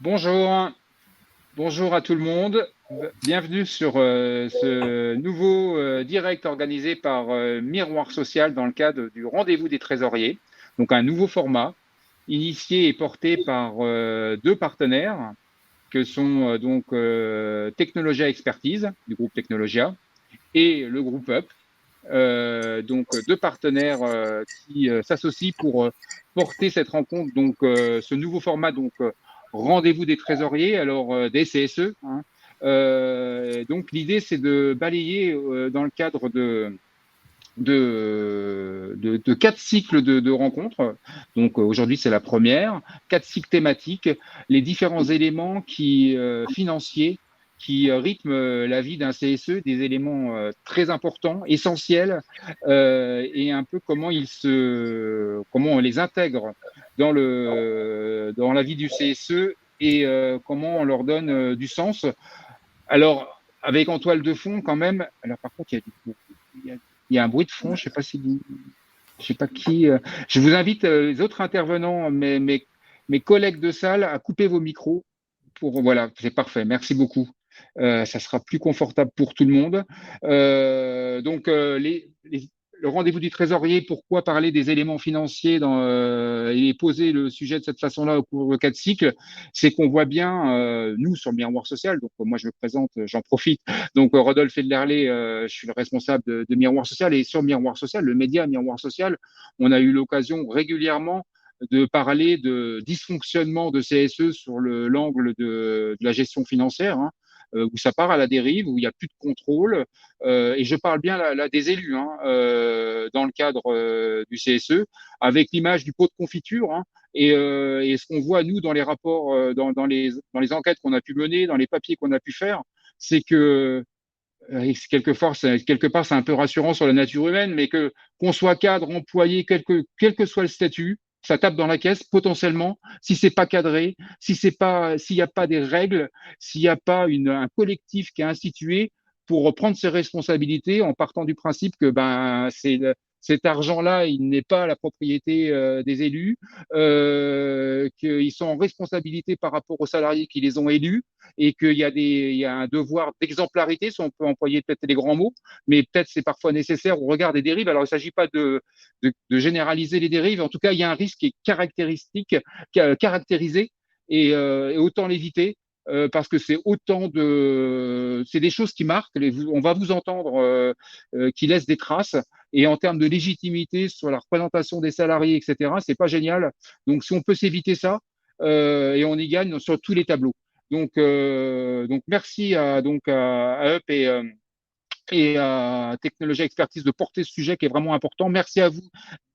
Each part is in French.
Bonjour, bonjour à tout le monde. Bienvenue sur ce nouveau direct organisé par Miroir Social dans le cadre du Rendez-vous des trésoriers. Donc un nouveau format initié et porté par deux partenaires que sont Technologia Expertise du groupe Technologia et le groupe UP. Donc deux partenaires qui s'associent pour porter cette rencontre, ce nouveau format, rendez-vous des trésoriers, des CSE. Hein. Donc l'idée, c'est de balayer dans le cadre de quatre cycles de rencontres. Donc aujourd'hui, c'est la première. Quatre cycles thématiques, les différents éléments financiers qui rythment la vie d'un CSE, des éléments très importants, essentiels, et un peu comment on les intègre dans la vie du CSE et comment on leur donne du sens. Alors, avec en toile de fond, quand même, alors par contre, il y a, il y a un bruit de fond, je sais pas qui. Je vous invite, les autres intervenants, mes collègues de salle, à couper vos micros voilà, c'est parfait. Merci beaucoup. Ça sera plus confortable pour tout le monde. Le rendez-vous du trésorier, pourquoi parler des éléments financiers et poser le sujet de cette façon-là au cours de quatre cycles, c'est qu'on voit bien, nous, sur Miroir Social, donc moi je me présente, j'en profite. Donc Rodolphe Edlerlé, je suis le responsable de Miroir Social, et sur Miroir Social, le média Miroir Social, on a eu l'occasion régulièrement de parler de dysfonctionnement de CSE sur l'angle de la gestion financière, hein, où ça part à la dérive, où il n'y a plus de contrôle. Et je parle bien là des élus, hein, dans le cadre du CSE, avec l'image du pot de confiture. Hein, et ce qu'on voit, nous, dans les rapports, dans les enquêtes qu'on a pu mener, dans les papiers qu'on a pu faire, c'est que quelque part, c'est un peu rassurant sur la nature humaine, mais qu'on soit cadre, employé, quel que soit le statut, ça tape dans la caisse potentiellement si c'est pas cadré, s'il n'y a pas des règles, s'il n'y a pas un collectif qui est institué pour prendre ses responsabilités en partant du principe que cet argent-là, il n'est pas la propriété des élus, qu'ils sont en responsabilité par rapport aux salariés qui les ont élus, et il y a un devoir d'exemplarité, si on peut employer peut-être des grands mots, mais peut-être c'est parfois nécessaire au regard des dérives. Alors, il ne s'agit pas de généraliser les dérives. En tout cas, il y a un risque qui est caractérisé, et autant l'éviter. Parce que c'est des choses qui marquent. On va vous entendre, qui laissent des traces. Et en termes de légitimité sur la représentation des salariés, etc., c'est pas génial. Donc, si on peut s'éviter ça, et on y gagne sur tous les tableaux. Donc merci à UP et à Technologie Expertise de porter ce sujet qui est vraiment important. Merci à vous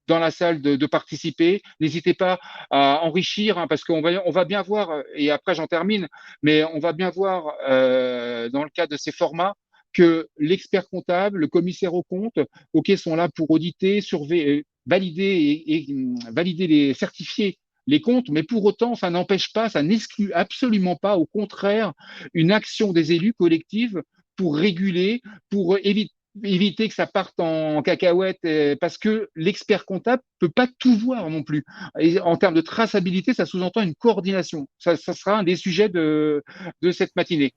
dans la salle de participer. N'hésitez pas à enrichir, hein, parce on va bien voir, et après j'en termine, mais on va bien voir dans le cadre de ces formats que l'expert comptable, le commissaire aux comptes, OK, sont là pour auditer, surveiller, valider valider certifier les comptes, mais pour autant, ça n'empêche pas, ça n'exclut absolument pas, au contraire, une action des élus collective pour réguler, pour éviter que ça parte en cacahuète, parce que l'expert comptable peut pas tout voir non plus. Et en termes de traçabilité, ça sous-entend une coordination. Ça sera un des sujets de cette matinée.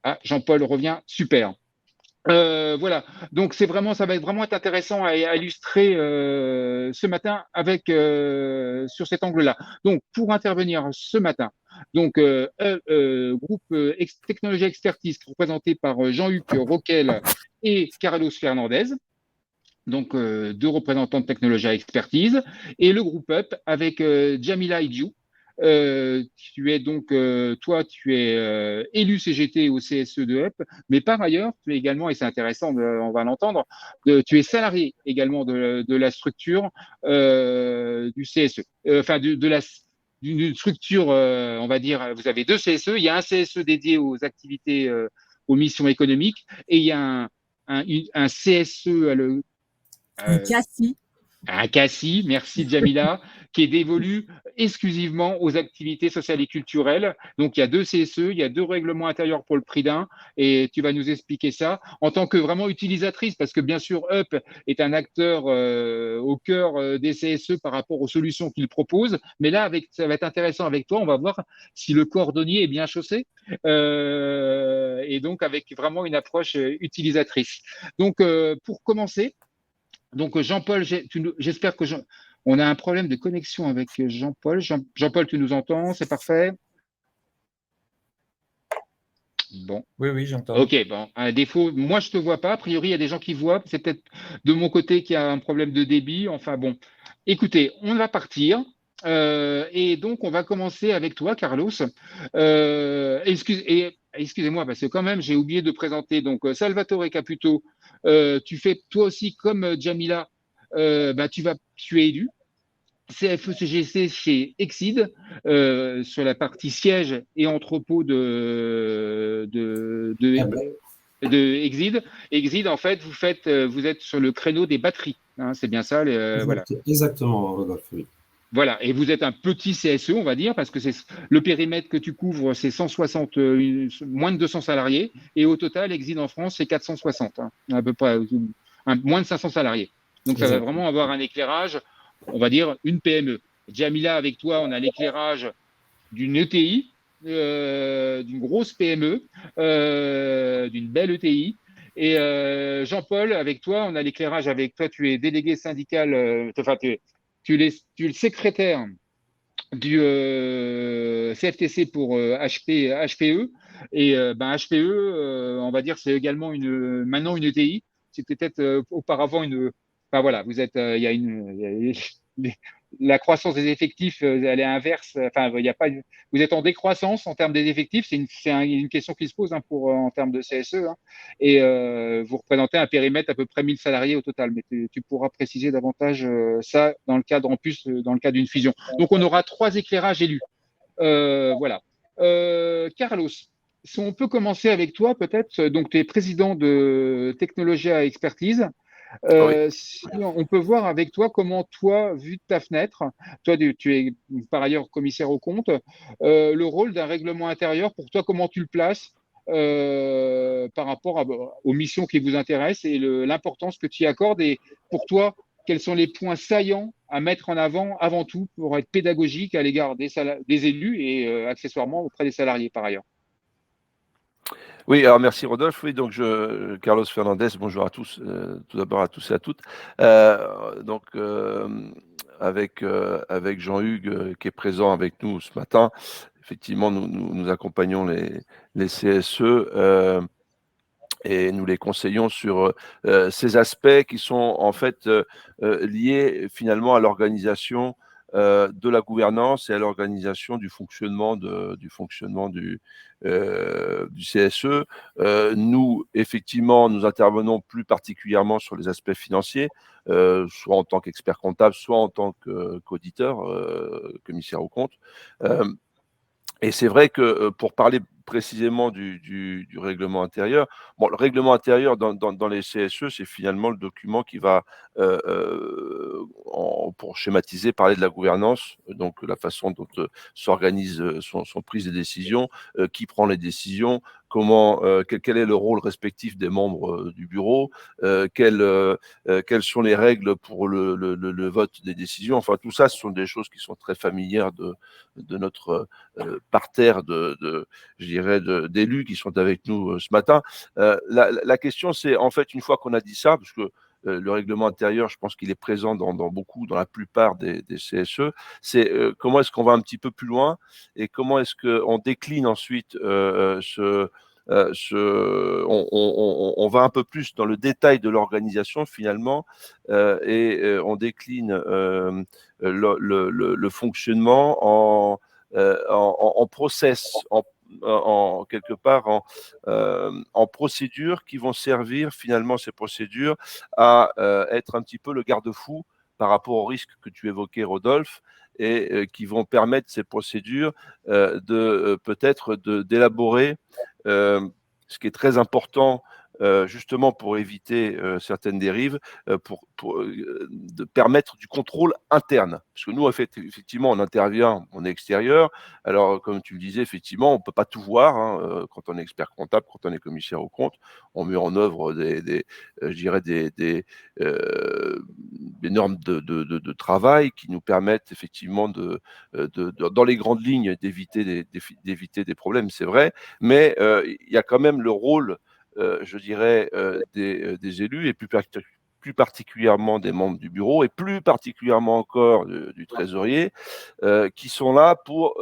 Ah, Jean-Paul revient, super. Voilà, donc ça va vraiment être intéressant à illustrer ce matin sur cet angle-là. Donc, pour intervenir ce matin, groupe Technologie Expertise représenté par Jean-Hugues Roquel et Carlos Fernandez, donc deux représentants de Technologie Expertise, et le groupe UP avec Jamila Idjou. Toi, tu es élu CGT au CSE de UP, mais par ailleurs, tu es également, et c'est intéressant, on va l'entendre, tu es salarié également de la structure du CSE, d'une structure, on va dire, vous avez deux CSE, il y a un CSE dédié aux activités, aux missions économiques, et il y a un CSE, Un CACI. Un CACI, merci Jamila, qui est dévolu exclusivement aux activités sociales et culturelles. Donc, il y a 2 CSE, il y a 2 règlements intérieurs pour le prix d'un, et tu vas nous expliquer ça en tant que vraiment utilisatrice, parce que bien sûr, Up est un acteur au cœur des CSE par rapport aux solutions qu'il propose. Mais là, ça va être intéressant avec toi, on va voir si le cordonnier est bien chaussé, et donc avec vraiment une approche utilisatrice. Donc, pour commencer, donc Jean-Paul, j'espère que on a un problème de connexion avec Jean-Paul. Jean-Paul, tu nous entends? C'est parfait? Bon. Oui, oui, j'entends. Ok, bon. À défaut, moi je te vois pas. A priori, il y a des gens qui voient. C'est peut-être de mon côté qu'il y a un problème de débit. Enfin bon. Écoutez, on va partir. Et donc, on va commencer avec toi, Carlos. Excusez-moi, parce que quand même, j'ai oublié de présenter. Donc, Salvatore Caputo, tu fais toi aussi comme Jamila, bah, tu es élu. CFE-CGC chez Exide, sur la partie siège et entrepôt Ah ben, de Exide. Exide, en fait, vous êtes sur le créneau des batteries. Hein, c'est bien ça, voilà. exactement, Rodolphe, oui. Voilà, et vous êtes un petit CSE, on va dire, parce que c'est le périmètre que tu couvres, c'est 160, moins de 200 salariés, et au total, Exide en France, c'est 460, hein, à peu près, moins de 500 salariés. Donc, ça va Exactement. vraiment avoir un éclairage, on va dire, une PME. Jamila, avec toi, on a l'éclairage d'une ETI, d'une grosse PME, d'une belle ETI. Et Jean-Paul, avec toi, on a l'éclairage avec toi, tu es délégué syndical, enfin, tu es le secrétaire du CFTC pour HPE. Et ben, HPE, on va dire, c'est également maintenant une ETI. C'était peut-être auparavant une. Enfin voilà, vous êtes, il y a la croissance des effectifs, elle est inverse. Enfin, il y a pas, vous êtes en décroissance en termes des effectifs. Une question qui se pose, hein, en termes de CSE. Hein. Et vous représentez un périmètre à peu près 1000 salariés au total. Mais tu pourras préciser davantage ça dans le cadre, en plus, dans le cadre d'une fusion. Donc, on aura 3 éclairages élus. Voilà. Carlos, si on peut commencer avec toi, peut-être. Donc, tu es président de Technologie à Expertise. Oui. Si on peut voir avec toi comment toi, vu de ta fenêtre, toi tu es par ailleurs commissaire aux comptes, le rôle d'un règlement intérieur, pour toi, comment tu le places par rapport aux missions qui vous intéressent et l'importance que tu y accordes, et pour toi, quels sont les points saillants à mettre en avant tout pour être pédagogique à l'égard des élus et accessoirement auprès des salariés par ailleurs. Oui, alors merci Rodolphe. Oui, donc Carlos Fernandez, bonjour à tous, tout d'abord à tous et à toutes. Donc avec Jean-Hugues qui est présent avec nous ce matin, effectivement, nous accompagnons les CSE et nous les conseillons sur ces aspects qui sont en fait liés finalement à l'organisation de la gouvernance et à l'organisation du fonctionnement du CSE. Nous, effectivement, nous intervenons plus particulièrement sur les aspects financiers, soit en tant qu'expert comptable, soit en tant qu'auditeur, commissaire aux comptes. Et c'est vrai que pour parler précisément du règlement intérieur, bon, le règlement intérieur dans les CSE, c'est finalement le document qui va, pour schématiser, parler de la gouvernance, donc la façon dont s'organisent, sont prises les décisions, qui prend les décisions, comment, quel est le rôle respectif des membres du bureau, quelles sont les règles pour le vote des décisions. Enfin, tout ça, ce sont des choses qui sont très familières de notre parterre je dirais, d'élus qui sont avec nous ce matin. La question, c'est en fait, une fois qu'on a dit ça, parce que le règlement intérieur, je pense qu'il est présent dans la plupart des CSE, c'est comment est-ce qu'on va un petit peu plus loin et comment est-ce qu'on décline ensuite on va un peu plus dans le détail de l'organisation finalement et on décline le fonctionnement en process, quelque part en procédures qui vont servir finalement ces procédures à être un petit peu le garde-fou par rapport au risque que tu évoquais, Rodolphe, et qui vont permettre ces procédures peut-être d'élaborer ce qui est très important justement pour éviter certaines dérives, de permettre du contrôle interne. Parce que nous, effectivement, on intervient, on est extérieur. Alors, comme tu le disais, effectivement, on ne peut pas tout voir, hein, quand on est expert comptable, quand on est commissaire aux comptes, on met en œuvre je dirais des normes de travail qui nous permettent effectivement dans les grandes lignes d'éviter des problèmes, c'est vrai, mais il y a quand même le rôle, je dirais, des élus et plus particulièrement des membres du bureau et plus particulièrement encore du trésorier, qui sont là pour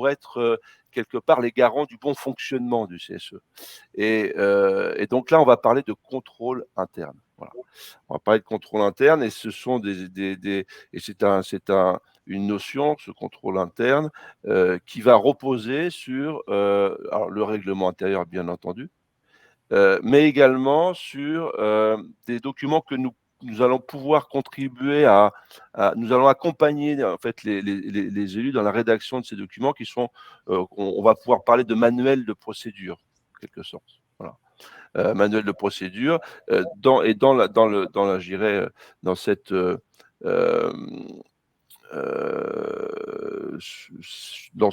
être quelque part les garants du bon fonctionnement du CSE. Et donc là, on va parler de contrôle interne. Voilà. On va parler de contrôle interne et ce sont et une notion, ce contrôle interne, qui va reposer sur alors le règlement intérieur, bien entendu, mais également sur des documents que nous allons pouvoir contribuer nous allons accompagner en fait les élus dans la rédaction de ces documents qui sont, on va pouvoir parler de manuels de procédure, en quelque sorte. Voilà. Manuel de procédure, je dirais, dans cette dans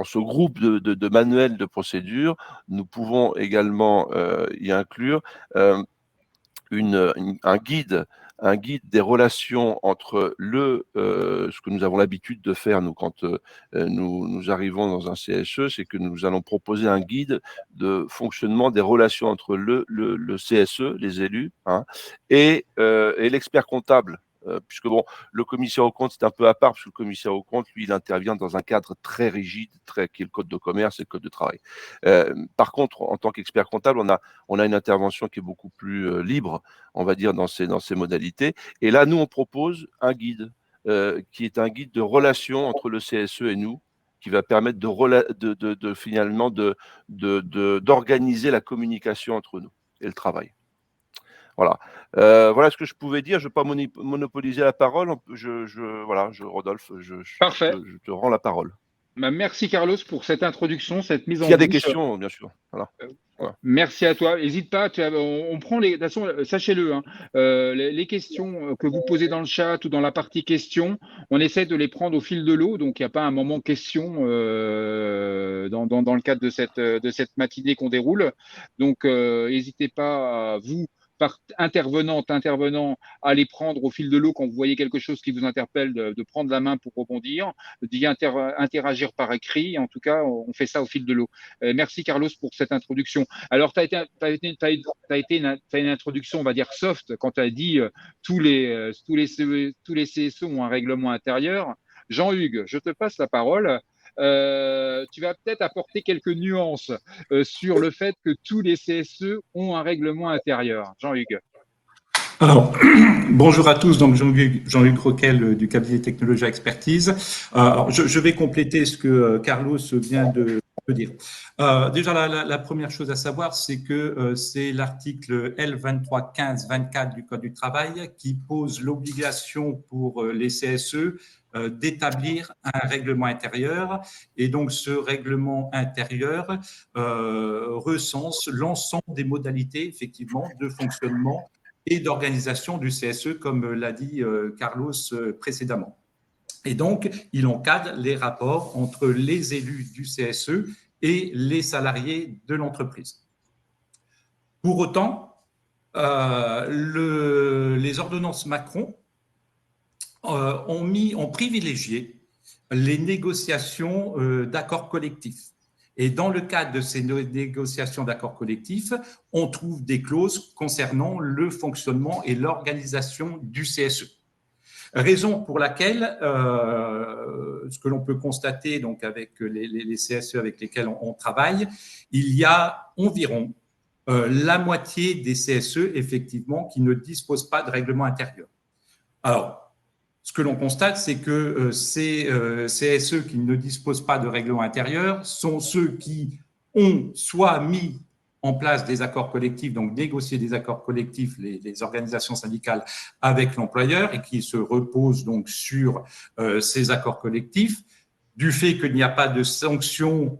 ce groupe de manuels de procédure, nous pouvons également y inclure un guide des relations entre ce que nous avons l'habitude de faire, nous, quand nous arrivons dans un CSE, c'est que nous allons proposer un guide de fonctionnement des relations entre le CSE, les élus, hein, et l'expert comptable. Puisque bon, le commissaire aux comptes, c'est un peu à part, parce que le commissaire aux comptes, lui, il intervient dans un cadre très rigide, qui est le code de commerce et le code de travail. Par contre, en tant qu'expert comptable, on a une intervention qui est beaucoup plus libre, on va dire, dans ces modalités. Et là, nous, on propose un guide, qui est un guide de relation entre le CSE et nous, qui va permettre finalement d'organiser la communication entre nous et le travail. Voilà. Voilà ce que je pouvais dire. Je ne veux pas monopoliser la parole. Voilà, Rodolphe, Parfait. je te rends la parole. Merci Carlos pour cette introduction, cette mise en bouche. S'il y a des questions, bien sûr. Voilà. Voilà. Merci à toi. N'hésite pas, on prend de toute façon, sachez-le, hein, les questions que vous posez dans le chat ou dans la partie questions, on essaie de les prendre au fil de l'eau. Donc, il n'y a pas un moment question dans le cadre de cette matinée qu'on déroule. Donc, n'hésitez pas, vous, intervenant, à les prendre au fil de l'eau quand vous voyez quelque chose qui vous interpelle, de prendre la main pour rebondir, d'y interagir par écrit. En tout cas, on fait ça au fil de l'eau. Merci Carlos pour cette introduction. Alors, tu as une introduction, on va dire soft, quand tu as dit tous les CSE ont un règlement intérieur. Jean-Hugues, je te passe la parole. Tu vas peut-être apporter quelques nuances sur le fait que tous les CSE ont un règlement intérieur. Jean-Hugues. Alors, bonjour à tous, donc Jean-Hugues Roquel du cabinet Technologia Expertise. Je vais compléter ce que Carlos vient de dire. Déjà, la première chose à savoir, c'est que c'est l'article L2315-24 du Code du travail qui pose l'obligation pour les CSE d'établir un règlement intérieur. Et donc, ce règlement intérieur recense l'ensemble des modalités, effectivement, de fonctionnement et d'organisation du CSE, comme l'a dit Carlos précédemment. Et donc, il encadre les rapports entre les élus du CSE et les salariés de l'entreprise. Pour autant, les ordonnances Macron ont privilégié les négociations d'accords collectifs. Et dans le cadre de ces négociations d'accords collectifs, on trouve des clauses concernant le fonctionnement et l'organisation du CSE. Raison pour laquelle, ce que l'on peut constater donc avec les CSE avec lesquels on travaille, il y a environ la moitié des CSE, effectivement, qui ne disposent pas de règlement intérieur. Alors, ce que l'on constate, c'est que ces CSE qui ne disposent pas de règlement intérieur sont ceux qui ont soit mis en place des accords collectifs, donc négocier des accords collectifs, les organisations syndicales avec l'employeur, et qui se reposent donc sur ces accords collectifs, du fait qu'il n'y a pas de sanctions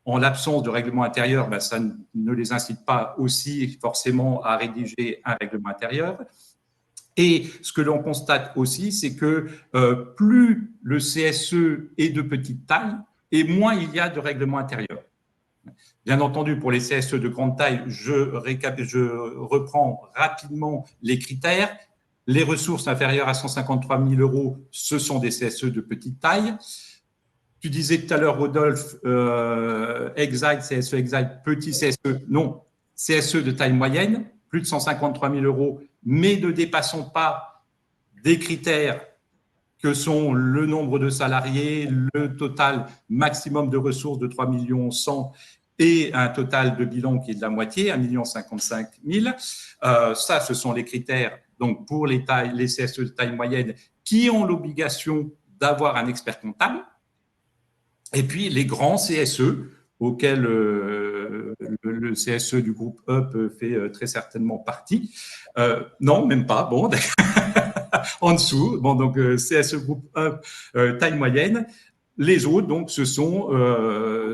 en l'absence de règlement intérieur, ben, ça ne les incite pas aussi forcément à rédiger un règlement intérieur. Et ce que l'on constate aussi, c'est que plus le CSE est de petite taille, et moins il y a de règlement intérieur. Bien entendu, pour les CSE de grande taille, je reprends rapidement les critères. Les ressources inférieures à 153 000 €, ce sont des CSE de petite taille. Tu disais tout à l'heure, Rodolphe, Exide, CSE Exide, petit CSE. Non, CSE de taille moyenne, plus de 153 000 €, mais ne dépassons pas des critères que sont le nombre de salariés, le total maximum de ressources de 3 100 000 et un total de bilan qui est de la moitié, 1 055 000. Ça, ce sont les critères donc pour les CSE de taille moyenne qui ont l'obligation d'avoir un expert comptable. Et puis les grands CSE, auxquels le CSE du groupe UP fait très certainement partie. Non, même pas. Bon, en dessous. Bon, donc CSE groupe UP, taille moyenne. Les autres, donc, ce sont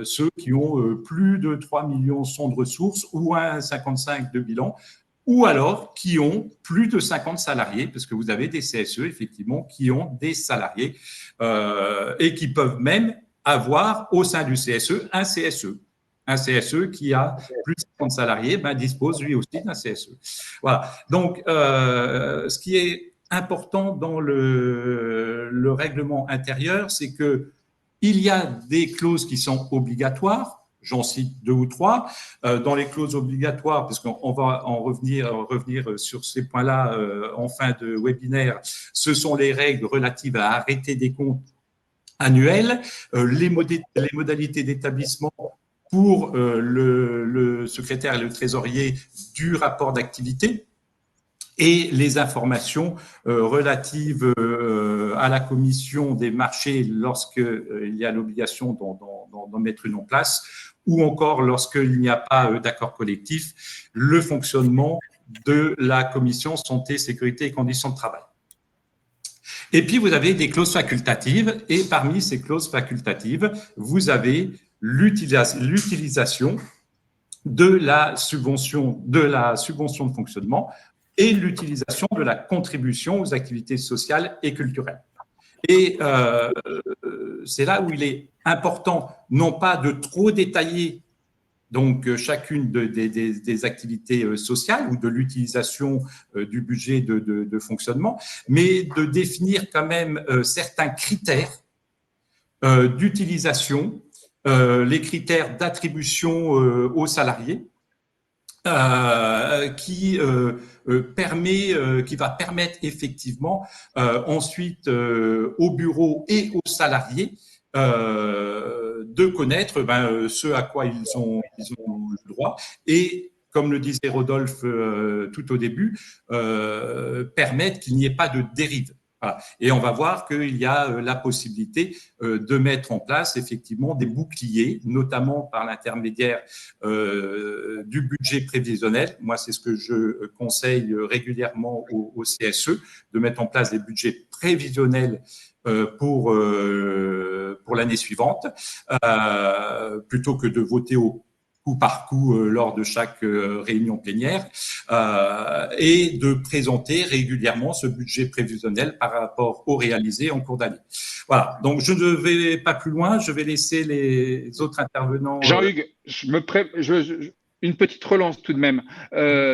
ceux qui ont plus de 3 100 000 de ressources ou 1,55 de bilan, ou alors qui ont plus de 50 salariés, parce que vous avez des CSE, effectivement, qui ont des salariés et qui peuvent même avoir au sein du CSE un CSE. Un CSE qui a plus de 50 salariés ben, dispose lui aussi d'un CSE. Voilà. Donc, ce qui est important dans le règlement intérieur, c'est que il y a des clauses qui sont obligatoires. J'en cite 2 ou 3. Dans les clauses obligatoires, parce qu'on va en revenir sur ces points-là en fin de webinaire, ce sont les règles relatives à arrêter des comptes annuels, les modalités d'établissement pour le secrétaire et le trésorier du rapport d'activité et les informations relatives à la commission des marchés lorsqu'il y a l'obligation d'en mettre une en place, ou encore lorsqu'il n'y a pas d'accord collectif, le fonctionnement de la commission santé, sécurité et conditions de travail. Et puis, vous avez des clauses facultatives, et parmi ces clauses facultatives, vous avez l'utilisation de la subvention de fonctionnement et l'utilisation de la contribution aux activités sociales et culturelles. Et c'est là où il est important, non pas de trop détailler donc chacune des activités sociales ou de l'utilisation du budget de fonctionnement, mais de définir quand même certains critères d'utilisation, les critères d'attribution aux salariés, qui va permettre effectivement ensuite au bureau et aux salariés de connaître ce à quoi ils ont le droit et, comme le disait Rodolphe tout au début, permettre qu'il n'y ait pas de dérive. Voilà. Et on va voir qu'il y a la possibilité de mettre en place effectivement des boucliers, notamment par l'intermédiaire du budget prévisionnel. Moi, c'est ce que je conseille régulièrement au CSE, de mettre en place des budgets prévisionnels pour l'année suivante, plutôt que de voter au coup par coup lors de chaque réunion plénière, et de présenter régulièrement ce budget prévisionnel par rapport au réalisé en cours d'année. Voilà, donc je ne vais pas plus loin, je vais laisser les autres intervenants. Jean-Hugues, une petite relance tout de même.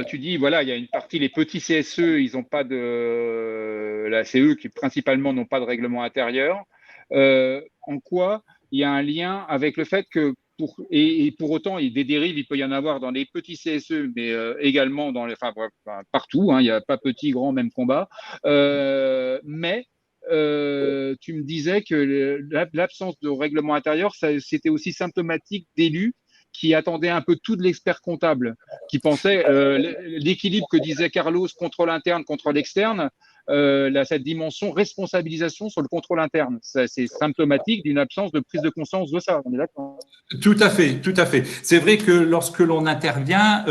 Tu dis, voilà, il y a une partie, les petits CSE, ils n'ont pas de… La CE qui principalement n'ont pas de règlement intérieur. En quoi il y a un lien avec le fait que et pour autant, des dérives, il peut y en avoir dans les petits CSE, mais également dans partout. Hein, il n'y a pas petit, grand, même combat. Mais tu me disais que l'absence de règlement intérieur, c'était aussi symptomatique d'élus qui attendaient un peu tout de l'expert comptable, qui pensaient l'équilibre que disait Carlos, contrôle interne, contrôle externe. cette dimension responsabilisation sur le contrôle interne. C'est symptomatique d'une absence de prise de conscience de ça. On est d'accord? Tout à fait, tout à fait. C'est vrai que lorsque l'on intervient,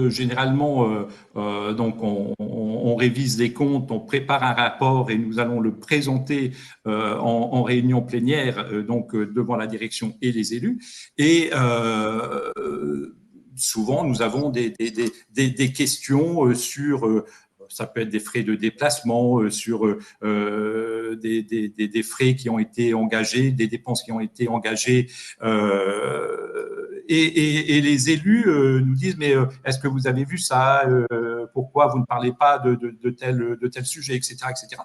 généralement, donc on révise les comptes, on prépare un rapport et nous allons le présenter en réunion plénière, donc devant la direction et les élus. Et souvent, nous avons des questions sur ça peut être des frais de déplacement, sur des frais qui ont été engagés, des dépenses qui ont été engagées. Et les élus nous disent, mais est-ce que vous avez vu ça? Pourquoi vous ne parlez pas de tel sujet, etc., etc.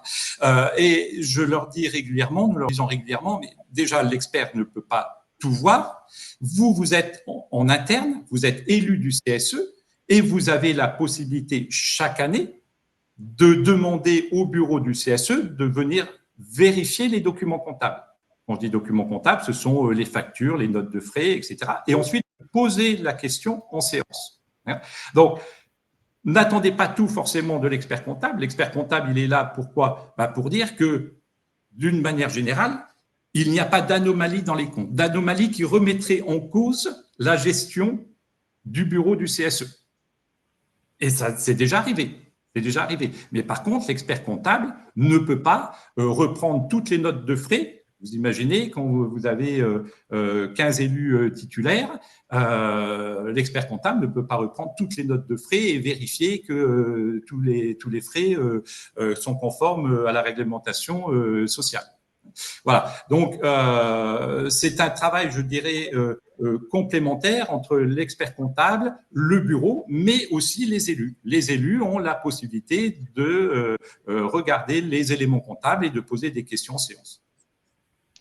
Et je leur dis régulièrement, nous leur disons régulièrement, mais déjà, l'expert ne peut pas tout voir. Vous êtes en interne, vous êtes élu du CSE et vous avez la possibilité chaque année de demander au bureau du CSE de venir vérifier les documents comptables. Quand je dis documents comptables, ce sont les factures, les notes de frais, etc. Et ensuite, poser la question en séance. Donc, n'attendez pas tout forcément de l'expert comptable. L'expert comptable, il est là pourquoi? Pour dire que, d'une manière générale, il n'y a pas d'anomalie dans les comptes, d'anomalie qui remettrait en cause la gestion du bureau du CSE. Et ça, c'est déjà arrivé. C'est déjà arrivé. Mais par contre, l'expert comptable ne peut pas reprendre toutes les notes de frais. Vous imaginez, quand vous avez 15 élus titulaires, l'expert comptable ne peut pas reprendre toutes les notes de frais et vérifier que tous les frais sont conformes à la réglementation sociale. Voilà, donc c'est un travail, je dirais, complémentaire entre l'expert comptable, le bureau, mais aussi les élus. Les élus ont la possibilité de regarder les éléments comptables et de poser des questions en séance.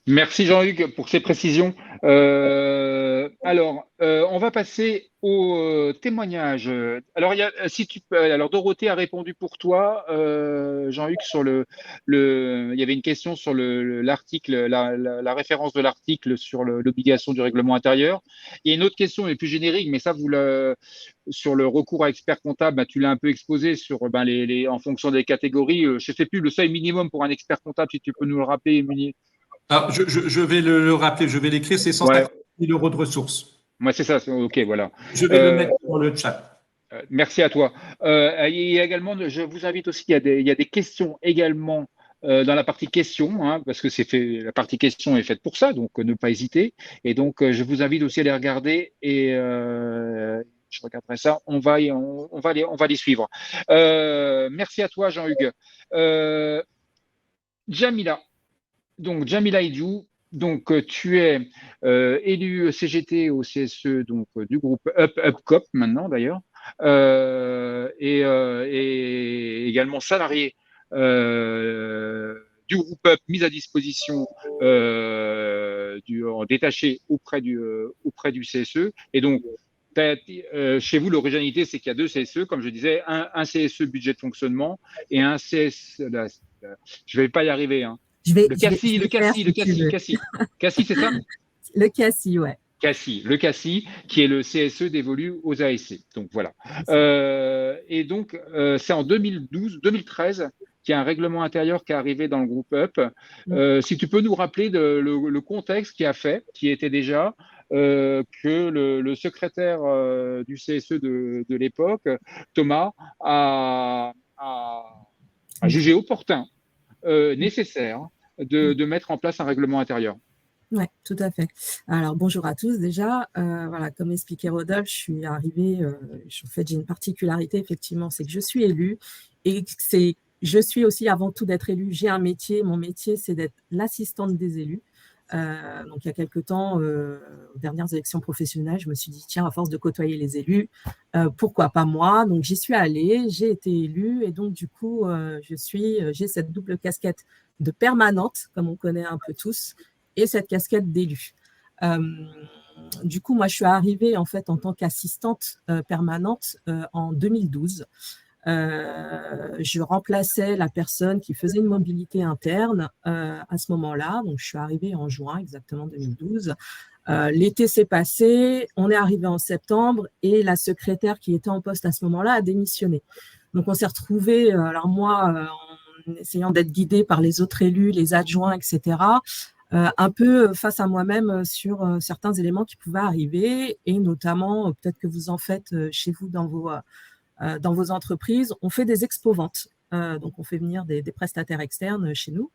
Merci Jean-Hugues pour ces précisions. Alors, on va passer au témoignage. Alors, si tu peux, alors Dorothée a répondu pour toi, Jean-Hugues, sur il y avait une question sur l'article, la référence de l'article sur l'obligation du règlement intérieur. Il y a une autre question, elle est plus générique, mais ça, sur le recours à expert comptable, tu l'as un peu exposé sur en fonction des catégories. Je ne sais plus le seuil minimum pour un expert comptable, si tu peux nous le rappeler, Munier. Alors, je vais le rappeler, je vais l'écrire, c'est 150 000 € de ressources. Moi, c'est ça, ok, voilà. Je vais le mettre dans le chat. Merci à toi. Il y a également, je vous invite aussi, il y a des questions également dans la partie questions, hein, parce que la partie questions est faite pour ça, donc ne pas hésiter. Et donc, je vous invite aussi à les regarder et je regarderai ça. On va les suivre. Merci à toi, Jean-Hugues. Jamila. Donc, Jamila Idiou, donc tu es élu CGT au CSE donc du groupe UpCop maintenant d'ailleurs, et également salarié du groupe Up, mis à disposition détaché auprès du CSE. Et donc, chez vous, l'originalité, c'est qu'il y a deux CSE, comme je disais, un CSE budget de fonctionnement et un CSE. Je vais pas y arriver, hein. Le CACI, c'est ça? Le CACI, ouais. Le CACI, qui est le CSE dévolu aux ASC. Donc voilà. Et donc, c'est en 2013 qu'il y a un règlement intérieur qui est arrivé dans le groupe Up. Si tu peux nous rappeler le contexte qui était déjà que le secrétaire du CSE de l'époque, Thomas, a jugé opportun, nécessaire de mettre en place un règlement intérieur. Oui, tout à fait. Alors, bonjour à tous déjà. Voilà, comme expliquait Rodolphe, je suis arrivée, en fait, j'ai une particularité, effectivement, c'est que je suis élue et je suis aussi, avant tout d'être élue, j'ai un métier. Mon métier, c'est d'être l'assistante des élus. Donc, il y a quelque temps, aux dernières élections professionnelles, je me suis dit, tiens, à force de côtoyer les élus, pourquoi pas moi? Donc, j'y suis allée, j'ai été élue et donc, du coup, j'ai cette double casquette de permanente, comme on connaît un peu tous, et cette casquette d'élu. Du coup, moi, je suis arrivée en fait en tant qu'assistante permanente en 2012. Je remplaçais la personne qui faisait une mobilité interne à ce moment-là. Donc, je suis arrivée en juin, exactement 2012. L'été s'est passé, on est arrivé en septembre et la secrétaire qui était en poste à ce moment-là a démissionné. Donc, on s'est retrouvés, alors moi, essayant d'être guidée par les autres élus, les adjoints, etc., un peu face à moi-même sur certains éléments qui pouvaient arriver, et notamment, peut-être que vous en faites chez vous dans vos entreprises, on fait des expos-ventes. Donc, on fait venir des prestataires externes chez nous.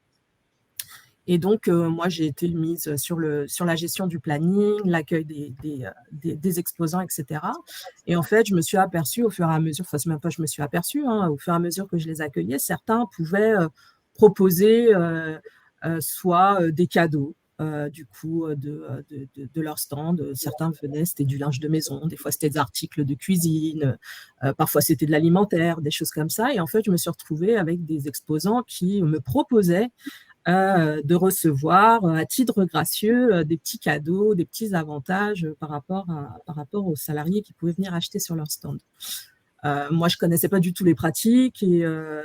Et donc, moi, j'ai été mise sur la gestion du planning, l'accueil des exposants, etc. Et en fait, je me suis aperçue au fur et à mesure, enfin, c'est même pas je me suis aperçue, hein, au fur et à mesure que je les accueillais, certains pouvaient proposer soit des cadeaux, du coup, de leur stand. Certains venaient, c'était du linge de maison, des fois c'était des articles de cuisine, parfois c'était de l'alimentaire, des choses comme ça. Et en fait, je me suis retrouvée avec des exposants qui me proposaient de recevoir à titre gracieux des petits cadeaux, des petits avantages par rapport aux salariés qui pouvaient venir acheter sur leur stand. Moi, je connaissais pas du tout les pratiques, et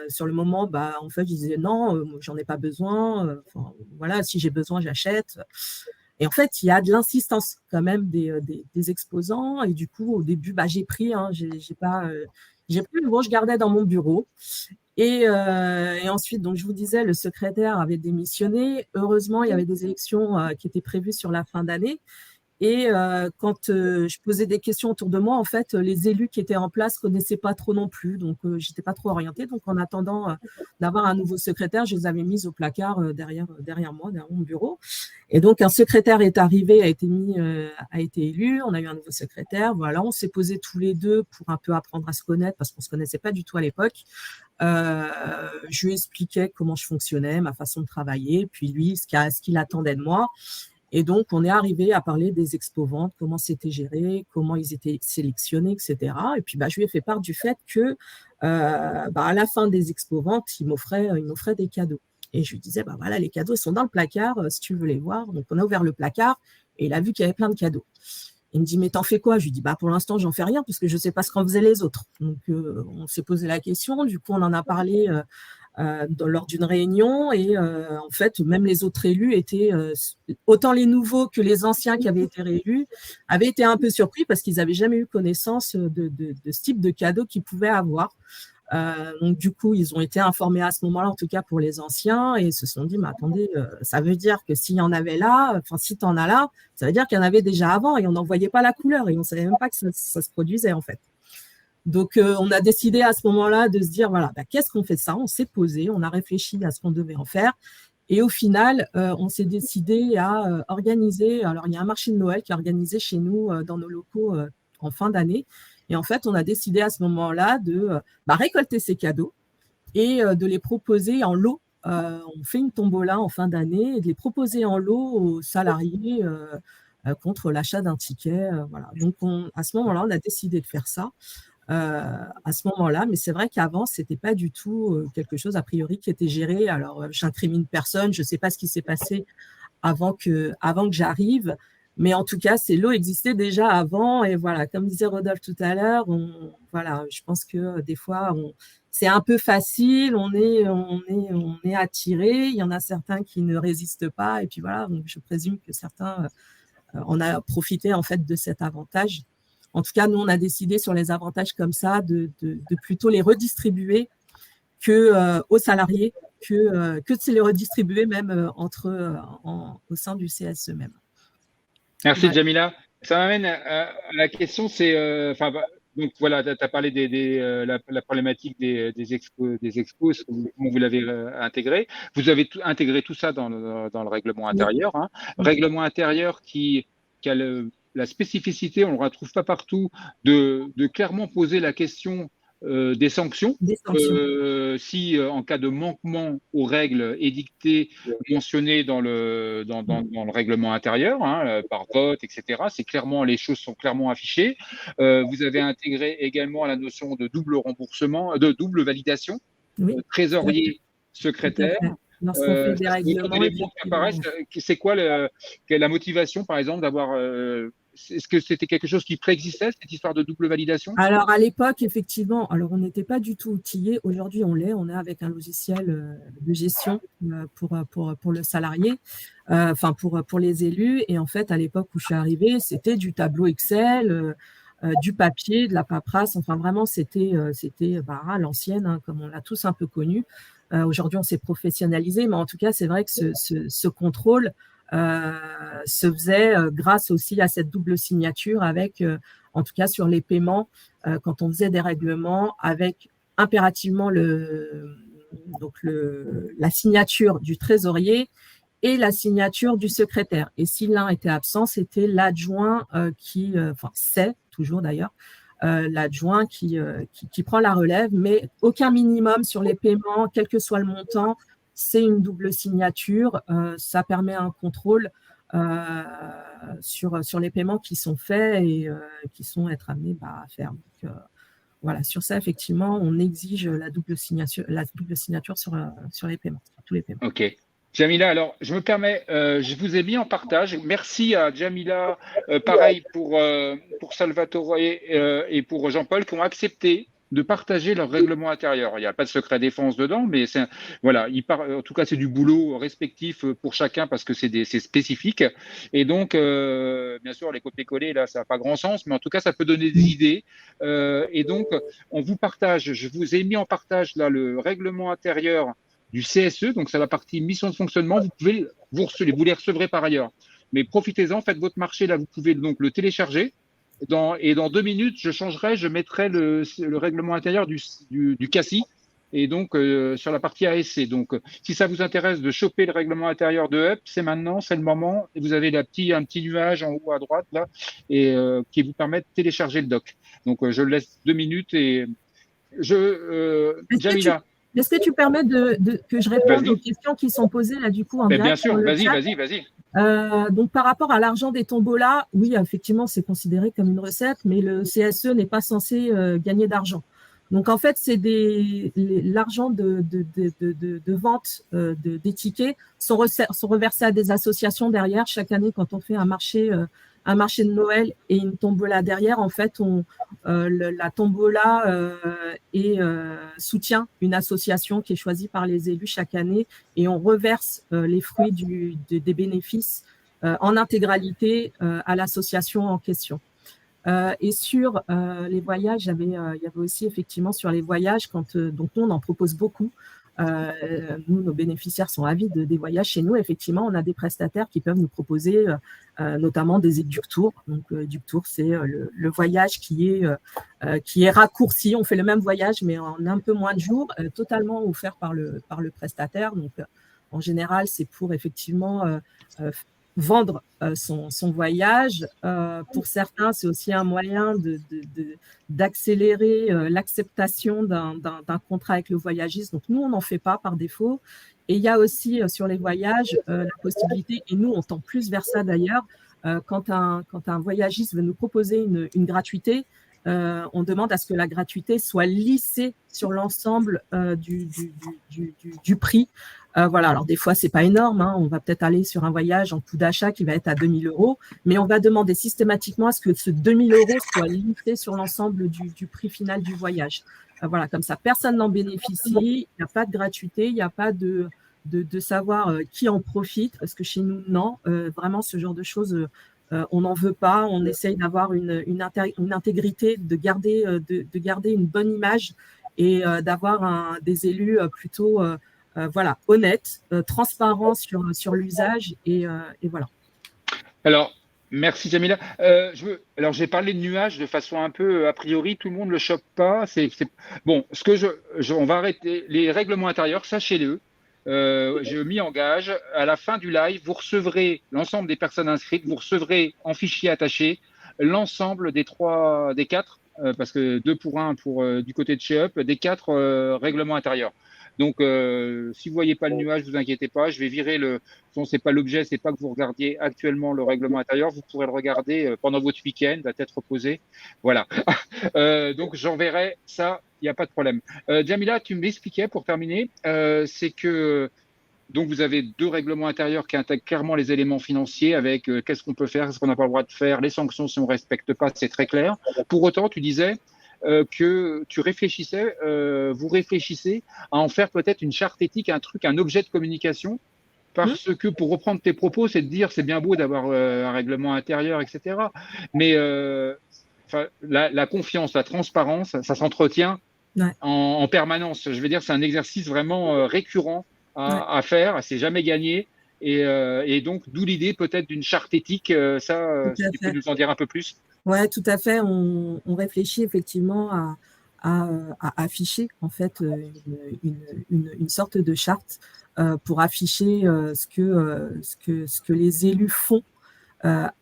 sur le moment, en fait, je disais non, j'en ai pas besoin. Voilà, si j'ai besoin, j'achète. Et en fait, il y a de l'insistance quand même des exposants. Et du coup, au début, j'ai pris, j'ai pris, bon, je gardais dans mon bureau. Et ensuite, donc je vous disais, le secrétaire avait démissionné. Heureusement, il y avait des élections qui étaient prévues sur la fin d'année. Et quand je posais des questions autour de moi, en fait, les élus qui étaient en place ne connaissaient pas trop non plus. Donc, je n'étais pas trop orientée. Donc, en attendant d'avoir un nouveau secrétaire, je les avais mises au placard derrière moi, derrière mon bureau. Et donc, un secrétaire est arrivé, a été élu. On a eu un nouveau secrétaire. Voilà, on s'est posés tous les deux pour un peu apprendre à se connaître, parce qu'on ne se connaissait pas du tout à l'époque. Je lui expliquais comment je fonctionnais, ma façon de travailler, puis lui, ce qu'il attendait de moi. Et donc, on est arrivé à parler des expos-ventes, comment c'était géré, comment ils étaient sélectionnés, etc. Et puis, je lui ai fait part du fait que, à la fin des expos-ventes, il m'offrait des cadeaux. Et je lui disais, voilà, les cadeaux, ils sont dans le placard, si tu veux les voir. Donc, on a ouvert le placard et il a vu qu'il y avait plein de cadeaux. Il me dit, mais t'en fais quoi? Je lui dis, pour l'instant, j'en fais rien, parce que je ne sais pas ce qu'en faisaient les autres. Donc, on s'est posé la question. Du coup, on en a parlé lors d'une réunion, et en fait, même les autres élus étaient, autant les nouveaux que les anciens qui avaient été réélus, avaient été un peu surpris, parce qu'ils n'avaient jamais eu connaissance de ce type de cadeau qu'ils pouvaient avoir. Donc, du coup, ils ont été informés à ce moment-là, en tout cas pour les anciens, et se sont dit, mais attendez, ça veut dire que s'il y en avait là, enfin, si tu en as là, ça veut dire qu'il y en avait déjà avant, et on n'en voyait pas la couleur, et on ne savait même pas que ça se produisait, en fait. Donc, on a décidé à ce moment-là de se dire, voilà, qu'est-ce qu'on fait de ça? On s'est posé, on a réfléchi à ce qu'on devait en faire. Et au final, on s'est décidé à organiser, alors il y a un marché de Noël qui est organisé chez nous dans nos locaux en fin d'année. Et en fait, on a décidé à ce moment-là de récolter ces cadeaux et de les proposer en lot. On fait une tombola en fin d'année et de les proposer en lot aux salariés contre l'achat d'un ticket. Voilà. Donc, à ce moment-là, on a décidé de faire ça. À ce moment-là, mais c'est vrai qu'avant, ce n'était pas du tout quelque chose a priori qui était géré. Alors, j'incrimine personne, je ne sais pas ce qui s'est passé avant que j'arrive, mais en tout cas, ces lots existaient déjà avant. Et voilà, comme disait Rodolphe tout à l'heure, voilà, je pense que des fois, c'est un peu facile, on est attiré, il y en a certains qui ne résistent pas, et puis voilà, donc je présume que certains en a profité en fait de cet avantage. En tout cas, nous, on a décidé sur les avantages comme ça de plutôt les redistribuer aux salariés, que de les redistribuer même au sein du CSE même. Merci, ouais. Djamila. Ça m'amène à la question, c'est, donc voilà, tu as parlé la problématique des expos, comment vous l'avez intégré. Vous avez intégré tout ça dans le règlement intérieur. Hein. Oui. Règlement intérieur qui a la spécificité, on ne le retrouve pas partout, de clairement poser la question des sanctions. Si en cas de manquement aux règles édictées, mentionnées dans le règlement intérieur, hein, par vote, etc., les choses sont clairement affichées. Vous avez intégré également la notion de double remboursement, de double validation, oui. Trésorier, secrétaire. Lorsqu'on fait des règlements, c'est quoi la motivation, par exemple, d'avoir est-ce que c'était quelque chose qui préexistait, cette histoire de double validation? Alors, à l'époque, effectivement, on n'était pas du tout outillé. Aujourd'hui, on est avec un logiciel de gestion pour le salarié, pour les élus. Et en fait, à l'époque où je suis arrivée, c'était du tableau Excel, du papier, de la paperasse. Enfin, vraiment, c'était à l'ancienne, hein, comme on l'a tous un peu connu. Aujourd'hui, on s'est professionnalisé, mais en tout cas, c'est vrai que ce contrôle se faisait grâce aussi à cette double signature avec, en tout cas sur les paiements, quand on faisait des règlements avec impérativement la signature du trésorier et la signature du secrétaire. Et si l'un était absent, c'était l'adjoint c'est toujours d'ailleurs, l'adjoint qui prend la relève, mais aucun minimum sur les paiements, quel que soit le montant, c'est une double signature. Ça permet un contrôle sur les paiements qui sont faits et qui sont être amenés à faire. Donc, voilà, sur ça, effectivement, on exige la double signature sur les paiements, sur tous les paiements. OK. Jamila, alors je me permets, je vous ai mis en partage. Merci à Jamila, pareil pour Salvatore et pour Jean-Paul qui ont accepté de partager leur règlement intérieur. Il n'y a pas de secret défense dedans, mais voilà, en tout cas c'est du boulot respectif pour chacun parce que c'est spécifique. Et donc, bien sûr, les copier-coller là, ça n'a pas grand sens, mais en tout cas ça peut donner des idées. Et donc, on vous partage. Je vous ai mis en partage là le règlement intérieur du CSE, donc c'est la partie mission de fonctionnement. Vous les recevrez par ailleurs. Mais profitez-en, faites votre marché là, vous pouvez donc le télécharger. Et dans 2 minutes, je mettrai le règlement intérieur du CACI et donc sur la partie ASC. Donc, si ça vous intéresse de choper le règlement intérieur de HUP, c'est maintenant, c'est le moment. Et vous avez un petit nuage en haut à droite là, et qui vous permet de télécharger le doc. Donc, je laisse 2 minutes et Jamila. Est-ce que tu permets que je réponde aux questions qui sont posées là du coup en direct? Bien sûr, vas-y. Donc par rapport à l'argent des tombolas, oui, effectivement, c'est considéré comme une recette, mais le CSE n'est pas censé gagner d'argent. Donc en fait, c'est l'argent de vente des tickets sont reversés à des associations derrière chaque année quand on fait un marché de Noël et une tombola derrière. En fait, la tombola soutient une association qui est choisie par les élus chaque année et on reverse les fruits des bénéfices en intégralité à l'association en question. Et sur les voyages, il y avait aussi effectivement sur les voyages, donc nous, on en propose beaucoup. Nous, nos bénéficiaires sont avides des voyages chez nous. Effectivement, on a des prestataires qui peuvent nous proposer notamment des Duc-Tour. Donc, Duc-Tour, c'est le voyage qui est raccourci. On fait le même voyage, mais en un peu moins de jours, totalement offert par le prestataire. Donc, en général, c'est pour effectivement vendre son voyage. Pour certains, c'est aussi un moyen d'accélérer l'acceptation d'un contrat avec le voyagiste. Donc, nous, on n'en fait pas par défaut. Et il y a aussi sur les voyages la possibilité, et nous, on tend plus vers ça d'ailleurs, quand un voyagiste veut nous proposer une gratuité, on demande à ce que la gratuité soit lissée sur l'ensemble du prix. Voilà, alors des fois, c'est pas énorme, hein. On va peut-être aller sur un voyage en coût d'achat qui va être à 2 000 €, mais on va demander systématiquement à ce que ce 2 000 € soit lissé sur l'ensemble du prix final du voyage. Voilà, comme ça, personne n'en bénéficie, il n'y a pas de gratuité, il n'y a pas de savoir qui en profite, parce que chez nous, non, vraiment, ce genre de choses, on n'en veut pas, on essaye d'avoir une intégrité, de garder une bonne image et d'avoir des élus plutôt honnêtes, transparents sur l'usage et voilà. Alors, merci Jamila. Alors, j'ai parlé de nuages de façon un peu a priori, tout le monde ne le chope pas. Bon, on va arrêter les règlements intérieurs, sachez-le. Je m'y engage. À la fin du live, vous recevrez l'ensemble des personnes inscrites, vous recevrez en fichier attaché l'ensemble des 4, parce que 2 pour 1 du côté de chez Up, des 4 règlements intérieurs. Donc, si vous voyez pas le nuage, vous inquiétez pas, je vais virer c'est pas l'objet, c'est pas que vous regardiez actuellement le règlement intérieur, vous pourrez le regarder pendant votre week-end, à tête reposée. Voilà. Donc, j'enverrai ça, il n'y a pas de problème. Jamila, tu m'expliquais pour terminer, c'est que donc vous avez 2 règlements intérieurs qui intègrent clairement les éléments financiers avec qu'est-ce qu'on peut faire, qu'est-ce qu'on n'a pas le droit de faire, les sanctions si on ne respecte pas, c'est très clair. Pour autant, tu disais que vous réfléchissez à en faire peut-être une charte éthique, un objet de communication, parce que pour reprendre tes propos, c'est de dire c'est bien beau d'avoir un règlement intérieur, etc. Mais la confiance, la transparence, ça s'entretient Ouais. en permanence. Je veux dire, c'est un exercice vraiment récurrent Ouais. à faire. C'est jamais gagné. Et donc, d'où l'idée peut-être d'une charte éthique. Tout Si à tu peux fait. nous en dire un peu plus. Ouais, tout à fait. On réfléchit effectivement à afficher en fait une sorte de charte pour afficher ce que les élus font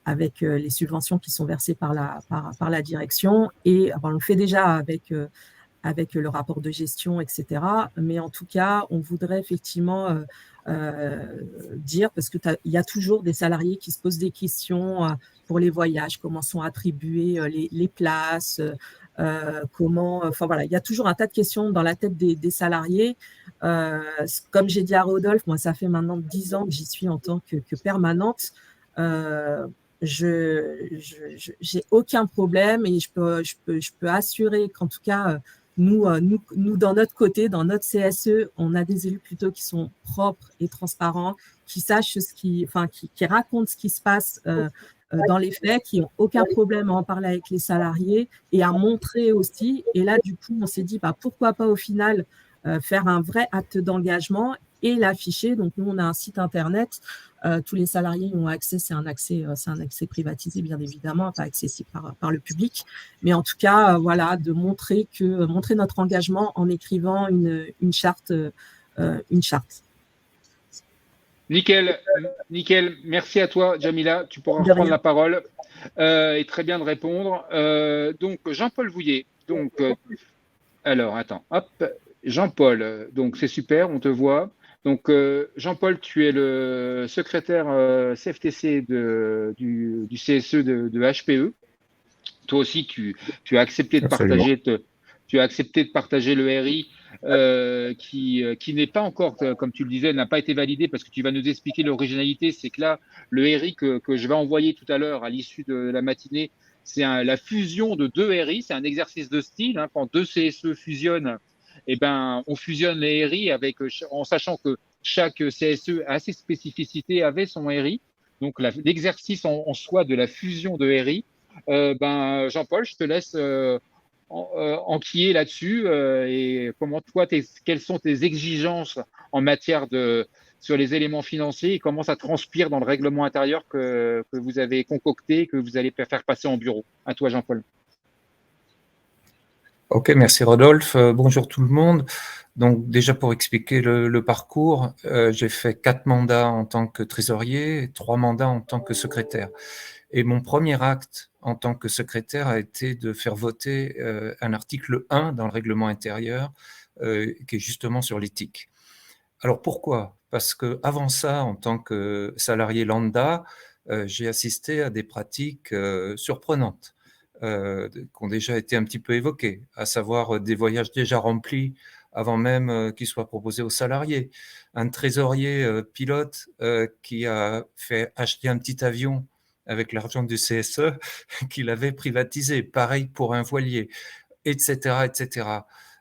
avec les subventions qui sont versées par la direction. Et enfin, on le fait déjà avec le rapport de gestion, etc. Mais en tout cas, on voudrait effectivement dire, parce qu'il y a toujours des salariés qui se posent des questions pour les voyages, comment sont attribuées les places, comment, enfin voilà, il y a toujours un tas de questions dans la tête des salariés. Comme j'ai dit à Rodolphe, moi, ça fait maintenant 10 ans que j'y suis en tant que permanente. J'ai aucun problème et je peux assurer qu'en tout cas, nous, dans notre côté, dans notre CSE, on a des élus plutôt qui sont propres et transparents, qui sachent qui racontent ce qui se passe dans les faits, qui n'ont aucun problème à en parler avec les salariés et à montrer aussi. Et là, du coup, on s'est dit, pourquoi pas au final faire un vrai acte d'engagement et l'afficher. Donc, nous, on a un site internet. Tous les salariés y ont accès. C'est un accès privatisé, bien évidemment, pas accessible par le public. Mais en tout cas, voilà, de montrer notre engagement en écrivant une charte. Nickel, nickel. Merci à toi, Jamila. Tu pourras reprendre la parole et très bien de répondre. Donc, Jean-Paul Vouillet. Donc, alors, attends, hop. Jean-Paul, donc c'est super, on te voit. Donc, Jean-Paul, tu es le secrétaire CFTC du CSE de HPE. Toi aussi, tu as accepté de partager, tu as accepté de partager le RI qui n'est pas encore, comme tu le disais, n'a pas été validé parce que tu vas nous expliquer l'originalité. C'est que là, le RI que je vais envoyer tout à l'heure à l'issue de la matinée, c'est la fusion de deux RI. C'est un exercice de style. Hein, quand deux CSE fusionnent, eh ben, on fusionne les RI en sachant que chaque CSE a ses spécificités, avait son RI. Donc, l'exercice en soi de la fusion de RI, Jean-Paul, je te laisse enquiller là-dessus et quelles sont tes exigences en matière sur les éléments financiers et comment ça transpire dans le règlement intérieur que vous avez concocté, que vous allez faire passer en bureau. À toi, Jean-Paul. Ok, merci Rodolphe. Bonjour tout le monde. Donc déjà pour expliquer le parcours, j'ai fait 4 mandats en tant que trésorier et 3 mandats en tant que secrétaire. Et mon premier acte en tant que secrétaire a été de faire voter un article 1 dans le règlement intérieur qui est justement sur l'éthique. Alors pourquoi ? Parce que avant ça, en tant que salarié lambda, j'ai assisté à des pratiques surprenantes qui ont déjà été un petit peu évoquées, à savoir des voyages déjà remplis avant même qu'ils soient proposés aux salariés. Un trésorier pilote qui a fait acheter un petit avion avec l'argent du CSE qu'il avait privatisé. Pareil pour un voilier, etc., etc.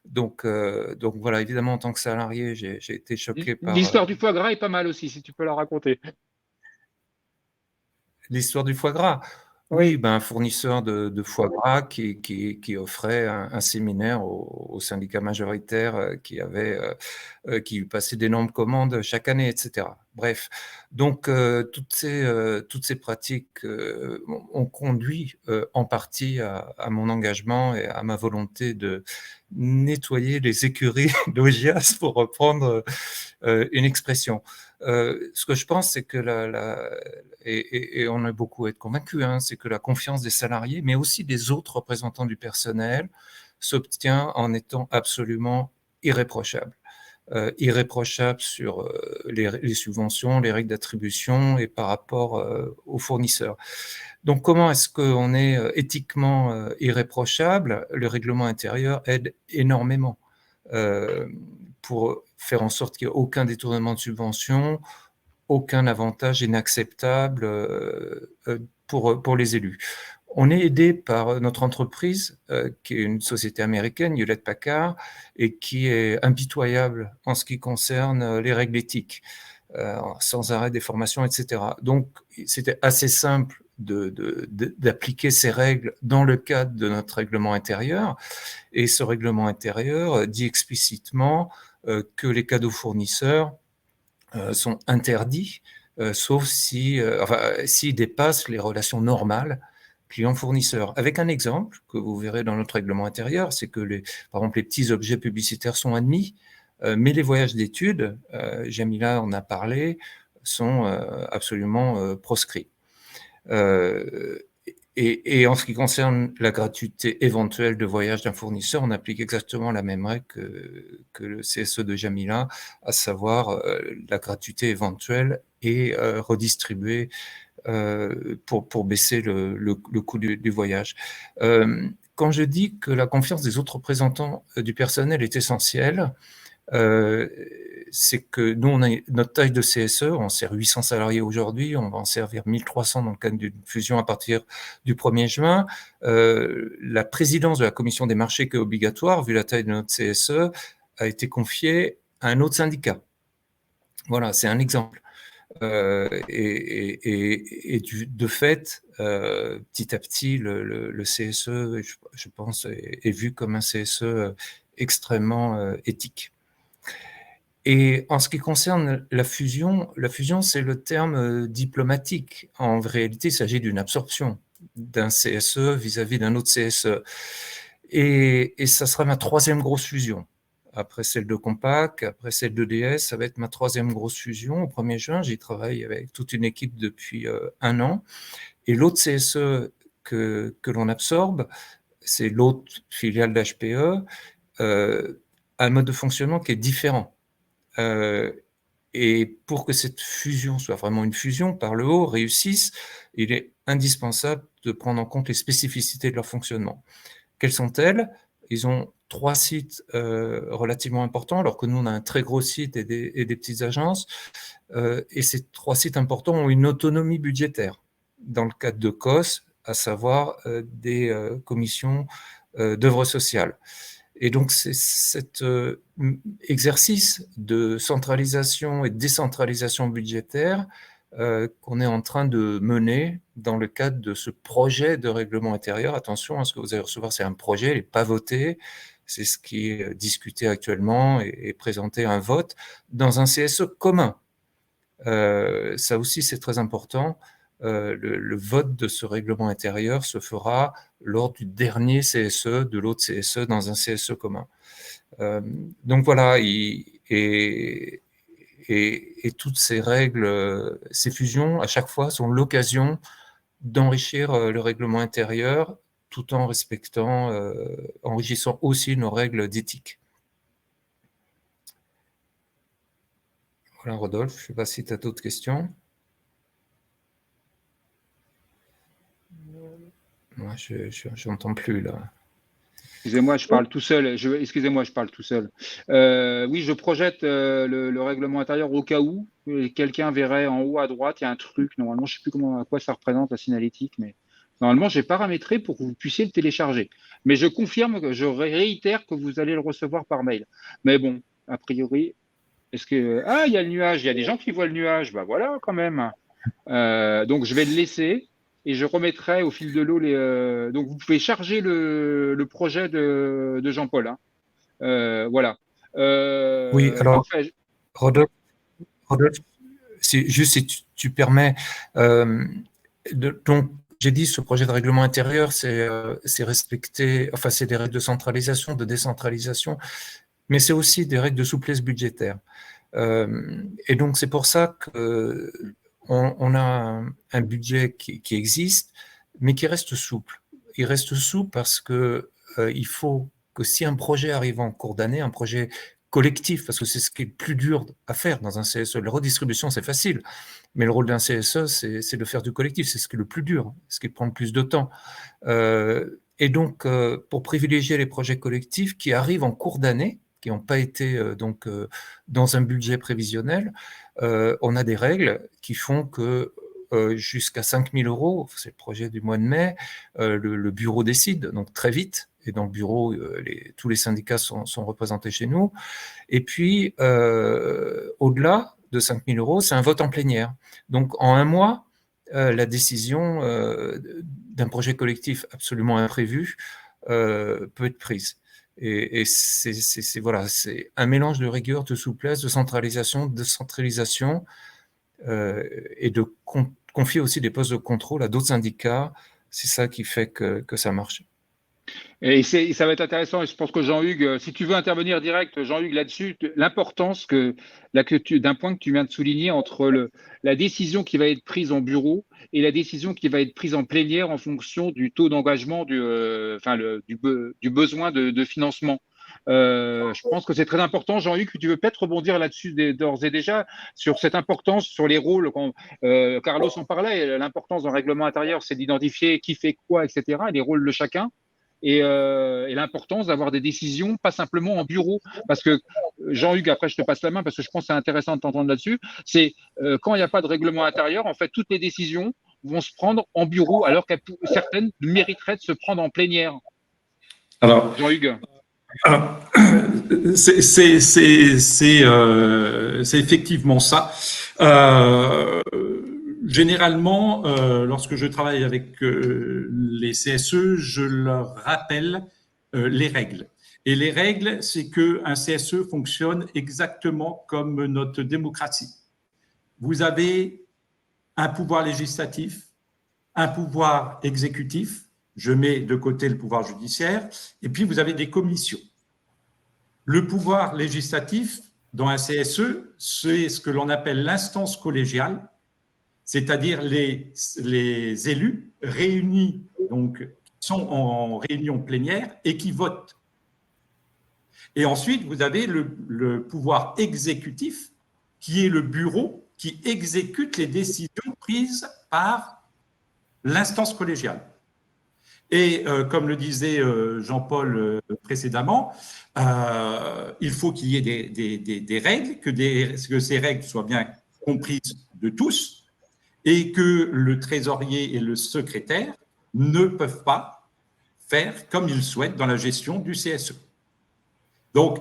Donc voilà, évidemment, en tant que salarié, j'ai été choqué par… L'histoire du foie gras est pas mal aussi, si tu peux la raconter. L'histoire du foie gras. Oui, un fournisseur de foie gras qui offrait un séminaire au syndicat majoritaire qui passait d'énormes commandes chaque année, etc. Bref, donc toutes ces pratiques ont conduit en partie à mon engagement et à ma volonté de nettoyer les écuries d'Augias, pour reprendre une expression. Ce que je pense, c'est que et on a beaucoup à être convaincus, c'est que la confiance des salariés, mais aussi des autres représentants du personnel, s'obtient en étant absolument irréprochable. Irréprochable sur les subventions, les règles d'attribution et par rapport aux fournisseurs. Donc, comment est-ce qu'on est éthiquement irréprochable ? Le règlement intérieur aide énormément pour faire en sorte qu'il n'y ait aucun détournement de subvention, aucun avantage inacceptable pour les élus. On est aidé par notre entreprise, qui est une société américaine, Hewlett-Packard, et qui est impitoyable en ce qui concerne les règles éthiques, sans arrêt des formations, etc. Donc, c'était assez simple d'appliquer ces règles dans le cadre de notre règlement intérieur. Et ce règlement intérieur dit explicitement que les cadeaux fournisseurs sont interdits, sauf s'ils dépassent les relations normales client-fournisseur. Avec un exemple que vous verrez dans notre règlement intérieur, c'est que par exemple les petits objets publicitaires sont admis, mais les voyages d'études, Jamila en a parlé, sont absolument proscrits. Et en ce qui concerne la gratuité éventuelle de voyage d'un fournisseur, on applique exactement la même règle que le CSE de Jamila, à savoir la gratuité éventuelle est redistribuée pour baisser le coût du voyage. Quand je dis que la confiance des autres représentants du personnel est essentielle, c'est que nous, on a notre taille de CSE, on sert 800 salariés aujourd'hui, on va en servir 1300 dans le cadre d'une fusion à partir du 1er juin. La présidence de la commission des marchés qui est obligatoire, vu la taille de notre CSE, a été confiée à un autre syndicat. Voilà, c'est un exemple. De fait, petit à petit, le CSE, je pense, est vu comme un CSE extrêmement éthique. Et en ce qui concerne la fusion, c'est le terme diplomatique. En réalité, il s'agit d'une absorption d'un CSE vis-à-vis d'un autre CSE. Et ça sera ma 3e grosse fusion. Après celle de Compaq, après celle d'EDS, ça va être ma 3e grosse fusion. Au 1er juin, j'y travaille avec toute une équipe depuis 1 an. Et l'autre CSE que l'on absorbe, c'est l'autre filiale d'HPE, un mode de fonctionnement qui est différent. Et pour que cette fusion soit vraiment une fusion par le haut, réussisse, il est indispensable de prendre en compte les spécificités de leur fonctionnement. Quelles sont-elles? Ils ont 3 sites relativement importants, alors que nous, on a un très gros site et des petites agences. Et ces 3 sites importants ont une autonomie budgétaire dans le cadre de COS, à savoir des commissions d'œuvres sociales. Et donc, c'est cet exercice de centralisation et de décentralisation budgétaire qu'on est en train de mener dans le cadre de ce projet de règlement intérieur. Attention, ce que vous allez recevoir, c'est un projet, il n'est pas voté, c'est ce qui est discuté actuellement et présenté à un vote dans un CSE commun. Ça aussi, c'est très important. Le vote de ce règlement intérieur se fera lors du dernier CSE de l'autre CSE dans un CSE commun. Donc voilà, et toutes ces règles, ces fusions, à chaque fois, sont l'occasion d'enrichir le règlement intérieur tout en enrichissant aussi nos règles d'éthique. Voilà, Rodolphe, je ne sais pas si tu as d'autres questions. Moi, je n'entends plus là. Excusez-moi, je parle tout seul. Excusez-moi, je parle tout seul. Oui, je projette le règlement intérieur au cas où quelqu'un verrait en haut à droite, il y a un truc. Normalement, je ne sais plus à quoi ça représente la signalétique, mais normalement, j'ai paramétré pour que vous puissiez le télécharger. Mais je confirme, je réitère que vous allez le recevoir par mail. Mais bon, a priori, est-ce que il y a le nuage. Il y a des gens qui voient le nuage. Bah voilà, quand même. Donc, je vais le laisser. Et je remettrai au fil de l'eau les. Donc, vous pouvez charger le projet de Jean-Paul. Hein. Voilà. Oui, alors, parfait. Rodolphe, si tu permets, donc, j'ai dit ce projet de règlement intérieur, c'est respecter, enfin, c'est des règles de centralisation, de décentralisation, mais c'est aussi des règles de souplesse budgétaire. Et donc, c'est pour ça que on a un budget qui existe, mais qui reste souple. Il reste souple parce que il faut que si un projet arrive en cours d'année, un projet collectif, parce que c'est ce qui est le plus dur à faire dans un CSE. La redistribution, c'est facile, mais le rôle d'un CSE, c'est de faire du collectif, c'est ce qui est le plus dur, ce qui prend le plus de temps. Et donc, pour privilégier les projets collectifs qui arrivent en cours d'année, qui n'ont pas été dans un budget prévisionnel, on a des règles qui font que jusqu'à 5 000 €, c'est le projet du mois de mai, le bureau décide, donc très vite, et dans le bureau, tous les syndicats sont représentés chez nous. Et puis, au-delà de 5 000 €, c'est un vote en plénière. Donc, en un mois, la décision d'un projet collectif absolument imprévu peut être prise. Et voilà, c'est un mélange de rigueur, de souplesse, de centralisation, et de confier aussi des postes de contrôle à d'autres syndicats. C'est ça qui fait que ça marche. Et ça va être intéressant, et je pense que Jean-Hugues, si tu veux intervenir direct, Jean-Hugues, là-dessus, l'importance d'un point que tu viens de souligner entre la décision qui va être prise en bureau et la décision qui va être prise en plénière en fonction du taux d'engagement, du besoin de financement. Je pense que c'est très important. Jean-Hugues, tu veux peut-être rebondir là-dessus d'ores et déjà sur cette importance, sur les rôles. Carlos en parlait, l'importance d'un règlement intérieur, c'est d'identifier qui fait quoi, etc., et les rôles de chacun. Et l'importance d'avoir des décisions, pas simplement en bureau. Parce que, Jean-Hugues, après je te passe la main, parce que je pense que c'est intéressant de t'entendre là-dessus, c'est quand il n'y a pas de règlement intérieur, en fait, toutes les décisions vont se prendre en bureau, alors que certaines mériteraient de se prendre en plénière. Alors, Jean-Hugues. C'est effectivement ça. Généralement, lorsque je travaille avec les CSE, je leur rappelle les règles. Et les règles, c'est qu'un CSE fonctionne exactement comme notre démocratie. Vous avez un pouvoir législatif, un pouvoir exécutif, je mets de côté le pouvoir judiciaire, et puis vous avez des commissions. Le pouvoir législatif dans un CSE, c'est ce que l'on appelle l'instance collégiale, c'est-à-dire les élus réunis, donc qui sont en réunion plénière et qui votent. Et ensuite, vous avez le pouvoir exécutif, qui est le bureau qui exécute les décisions prises par l'instance collégiale. Et comme le disait Jean-Paul précédemment, il faut qu'il y ait des règles, que ces règles soient bien comprises de tous, et que le trésorier et le secrétaire ne peuvent pas faire comme ils souhaitent dans la gestion du CSE. Donc,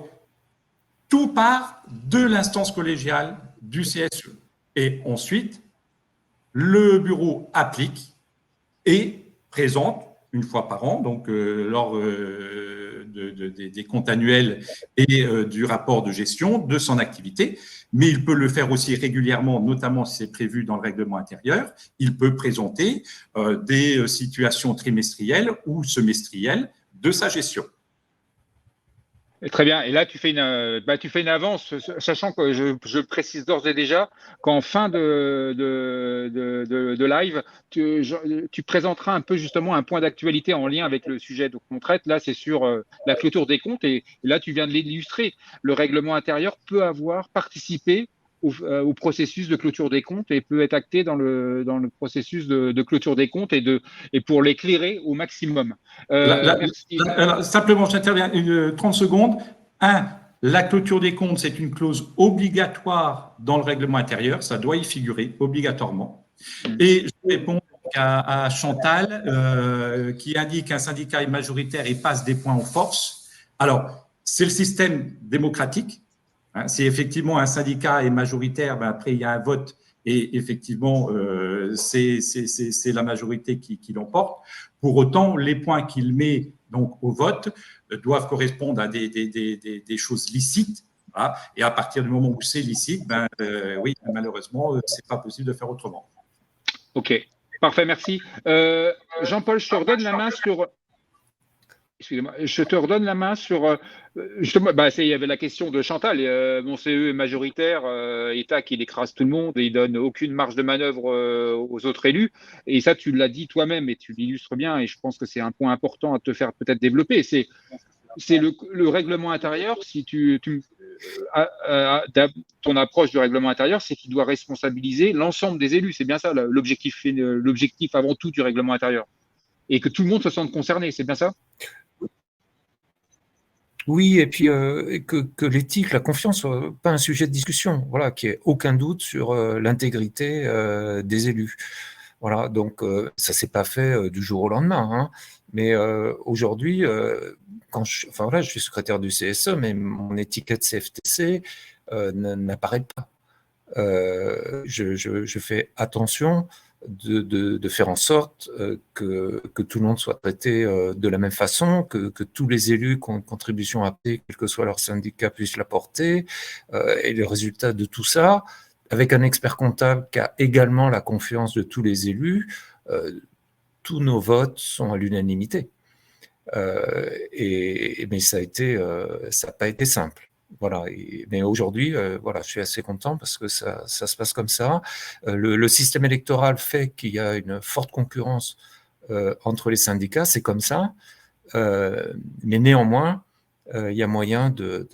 tout part de l'instance collégiale du CSE. Et ensuite, le bureau applique et présente une fois par an, donc lors des comptes annuels et du rapport de gestion de son activité, mais il peut le faire aussi régulièrement, notamment si c'est prévu dans le règlement intérieur. Il peut présenter des situations trimestrielles ou semestrielles de sa gestion. Très bien. Et là, tu fais une avance, sachant que je précise d'ores et déjà qu'en fin de live, tu présenteras un peu justement un point d'actualité en lien avec le sujet qu'on traite. Là, c'est sur la clôture des comptes. Et là, tu viens de l'illustrer. Le règlement intérieur peut avoir participé au processus de clôture des comptes et peut être acté dans le processus de clôture des comptes et pour l'éclairer au maximum. Merci. Simplement, j'interviens 30 secondes. La clôture des comptes, c'est une clause obligatoire dans le règlement intérieur, ça doit y figurer obligatoirement. Et je réponds à Chantal qui indique qu'un syndicat est majoritaire et passe des points en force. Alors, c'est le système démocratique. Si effectivement un syndicat est majoritaire, après il y a un vote et effectivement c'est la majorité qui l'emporte. Pour autant, les points qu'il met donc au vote doivent correspondre à des choses licites. Voilà. Et à partir du moment où c'est licite, oui, malheureusement, c'est pas possible de faire autrement. Ok, parfait, merci. Jean-Paul, je te redonne la main sur. Excusez-moi, je te redonne la main sur justement. Il y avait la question de Chantal. Mon CE est majoritaire, État qui écrase tout le monde et il donne aucune marge de manœuvre aux autres élus. Et ça, tu l'as dit toi-même et tu l'illustres bien. Et je pense que c'est un point important à te faire peut-être développer. C'est le règlement intérieur. Si ton approche du règlement intérieur, c'est qu'il doit responsabiliser l'ensemble des élus. C'est bien ça l'objectif avant tout du règlement intérieur. Et que tout le monde se sente concerné. C'est bien ça? Oui, et puis que l'éthique, la confiance soit pas un sujet de discussion, voilà, qu'il n'y ait aucun doute sur l'intégrité des élus. Voilà, donc ça s'est pas fait du jour au lendemain, hein, mais aujourd'hui, je suis secrétaire du CSE, mais mon étiquette CFTC n'apparaît pas. Je fais attention de faire en sorte que tout le monde soit traité de la même façon, que tous les élus qui ont une contribution à payer, quel que soit leur syndicat, puissent l'apporter, et le résultat de tout ça, avec un expert comptable qui a également la confiance de tous les élus, tous nos votes sont à l'unanimité. Mais ça n'a pas été simple. Voilà. Mais aujourd'hui, voilà, je suis assez content parce que ça se passe comme ça. Le système électoral fait qu'il y a une forte concurrence entre les syndicats, c'est comme ça. Mais néanmoins, il y a moyen de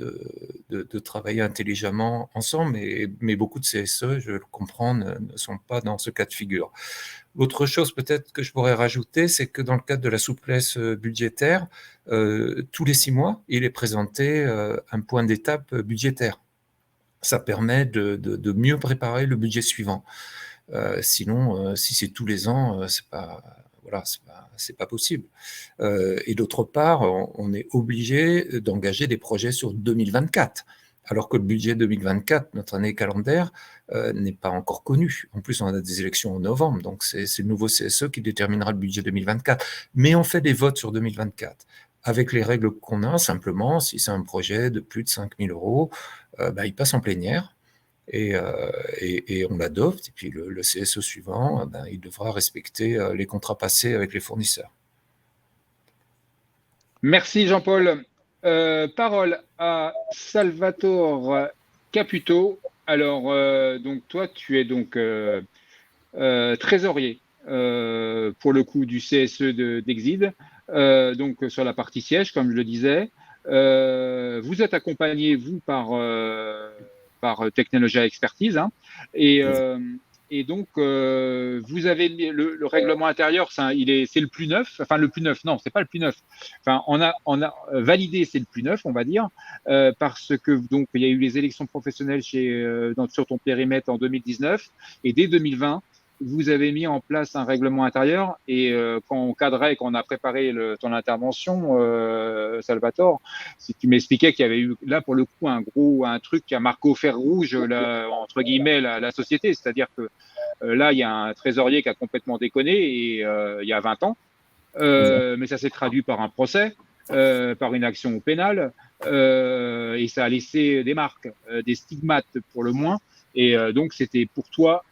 travailler intelligemment ensemble, mais beaucoup de CSE, je le comprends, ne sont pas dans ce cas de figure. L'autre chose peut-être que je pourrais rajouter, c'est que dans le cadre de la souplesse budgétaire, tous les 6 mois, il est présenté un point d'étape budgétaire. Ça permet de mieux préparer le budget suivant. Sinon, si c'est tous les ans, c'est pas possible. Et d'autre part, on est obligé d'engager des projets sur 2024. Alors que le budget 2024, notre année calendaire, n'est pas encore connu. En plus, on a des élections en novembre, donc c'est le nouveau CSE qui déterminera le budget 2024. Mais on fait des votes sur 2024. Avec les règles qu'on a, simplement, si c'est un projet de plus de 5 000 euros, il passe en plénière et on l'adopte. Et puis le CSE suivant, il devra respecter les contrats passés avec les fournisseurs. Merci Jean-Paul. Parole à Salvatore Caputo. Alors, donc toi, tu es donc trésorier pour le coup du CSE d'Exid, donc sur la partie siège, comme je le disais. Vous êtes accompagné, vous, par Technologia Expertise, hein, et donc, vous avez le règlement intérieur, c'est le plus neuf. Enfin, le plus neuf, non, c'est pas le plus neuf. Enfin, on a validé, c'est le plus neuf, on va dire, parce que donc il y a eu les élections professionnelles sur ton périmètre en 2019, et dès 2020, vous avez mis en place un règlement intérieur. Et quand on cadrait, quand on a préparé ton intervention, Salvatore, si tu m'expliquais qu'il y avait eu là pour le coup un truc qui a marqué au fer rouge, entre guillemets, la société, c'est-à-dire que là, il y a un trésorier qui a complètement déconné et il y a 20 ans, mais ça s'est traduit par un procès, par une action pénale, et ça a laissé des marques, des stigmates pour le moins. Et donc, c'était pour toi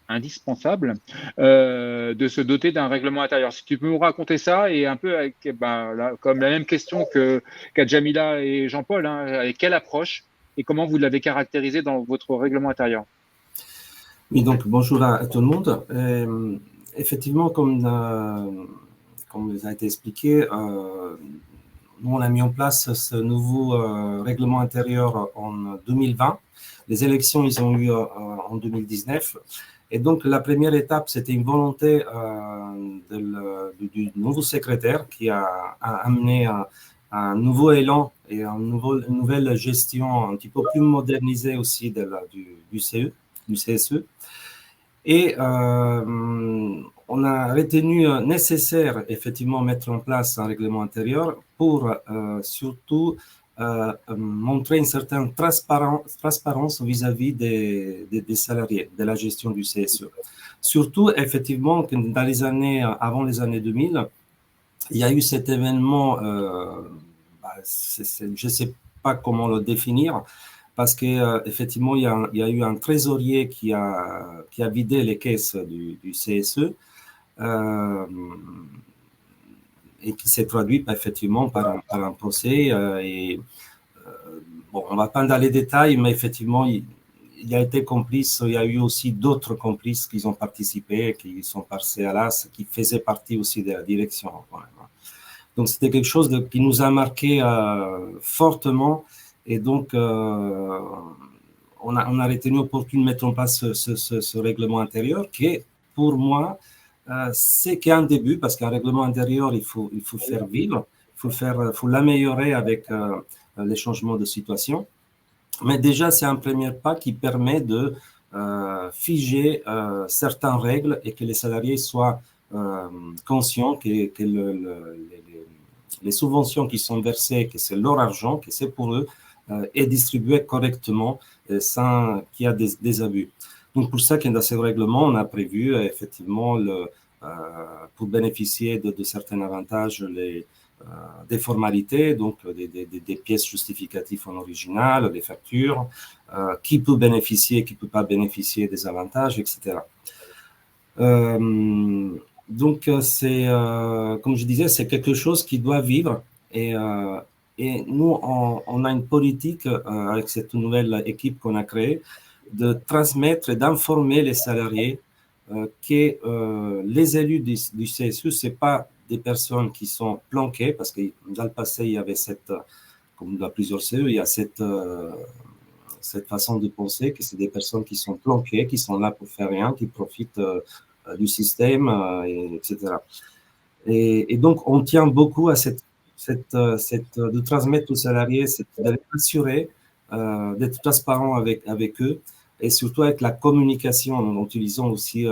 indispensable de se doter d'un règlement intérieur. Si tu peux nous raconter ça, et un peu avec, comme la même question qu'a Jamila et Jean-Paul, hein, avec quelle approche et comment vous l'avez caractérisé dans votre règlement intérieur. Oui, donc bonjour à tout le monde. Effectivement, comme vous a été expliqué, nous, on a mis en place ce nouveau règlement intérieur en 2020. Les élections, ils ont eu en 2019. Et donc, la première étape, c'était une volonté du nouveau secrétaire qui a amené un nouveau élan et une nouvelle gestion un petit peu plus modernisée aussi du CSE. Et on a retenu nécessaire, effectivement, mettre en place un règlement intérieur pour surtout montrer une certaine transparence vis-à-vis des salariés, de la gestion du CSE. Surtout, effectivement, que dans les années, avant les années 2000, il y a eu cet événement, je ne sais pas comment le définir, parce qu'effectivement, il y a eu un trésorier qui a vidé les caisses du CSE et qui s'est traduit effectivement par un procès. Bon, on ne va pas dans les détails, mais effectivement, il a été complice. Il y a eu aussi d'autres complices qui ont participé, qui sont passés à l'as, qui faisaient partie aussi de la direction. Donc, c'était quelque chose qui nous a marqué fortement. Et donc, on a retenu opportun de mettre en place ce règlement intérieur qui est, pour moi, c'est qu'un début, parce qu'un règlement intérieur, il faut faire vivre, il faut l'améliorer avec les changements de situation. Mais déjà, c'est un premier pas qui permet de figer certaines règles et que les salariés soient conscients que les subventions qui sont versées, que c'est leur argent, que c'est pour eux, est distribué correctement sans qu'il y ait des abus. Donc, pour ça, dans ce règlement, on a prévu effectivement, pour bénéficier de certains avantages, des formalités, donc des pièces justificatives en original, des factures, qui peut bénéficier, qui ne peut pas bénéficier des avantages, etc. Donc, comme je disais, c'est quelque chose qui doit vivre. Et nous, on a une politique avec cette nouvelle équipe qu'on a créée de transmettre et d'informer les salariés que les élus du CSE, ce n'est pas des personnes qui sont planquées, parce que dans le passé, il y avait comme dans plusieurs CE, il y a cette façon de penser que c'est des personnes qui sont planquées, qui sont là pour faire rien, qui profitent du système, etc. Et donc, on tient beaucoup à de transmettre aux salariés, de les assurer, d'être transparent avec eux, et surtout avec la communication, en utilisant aussi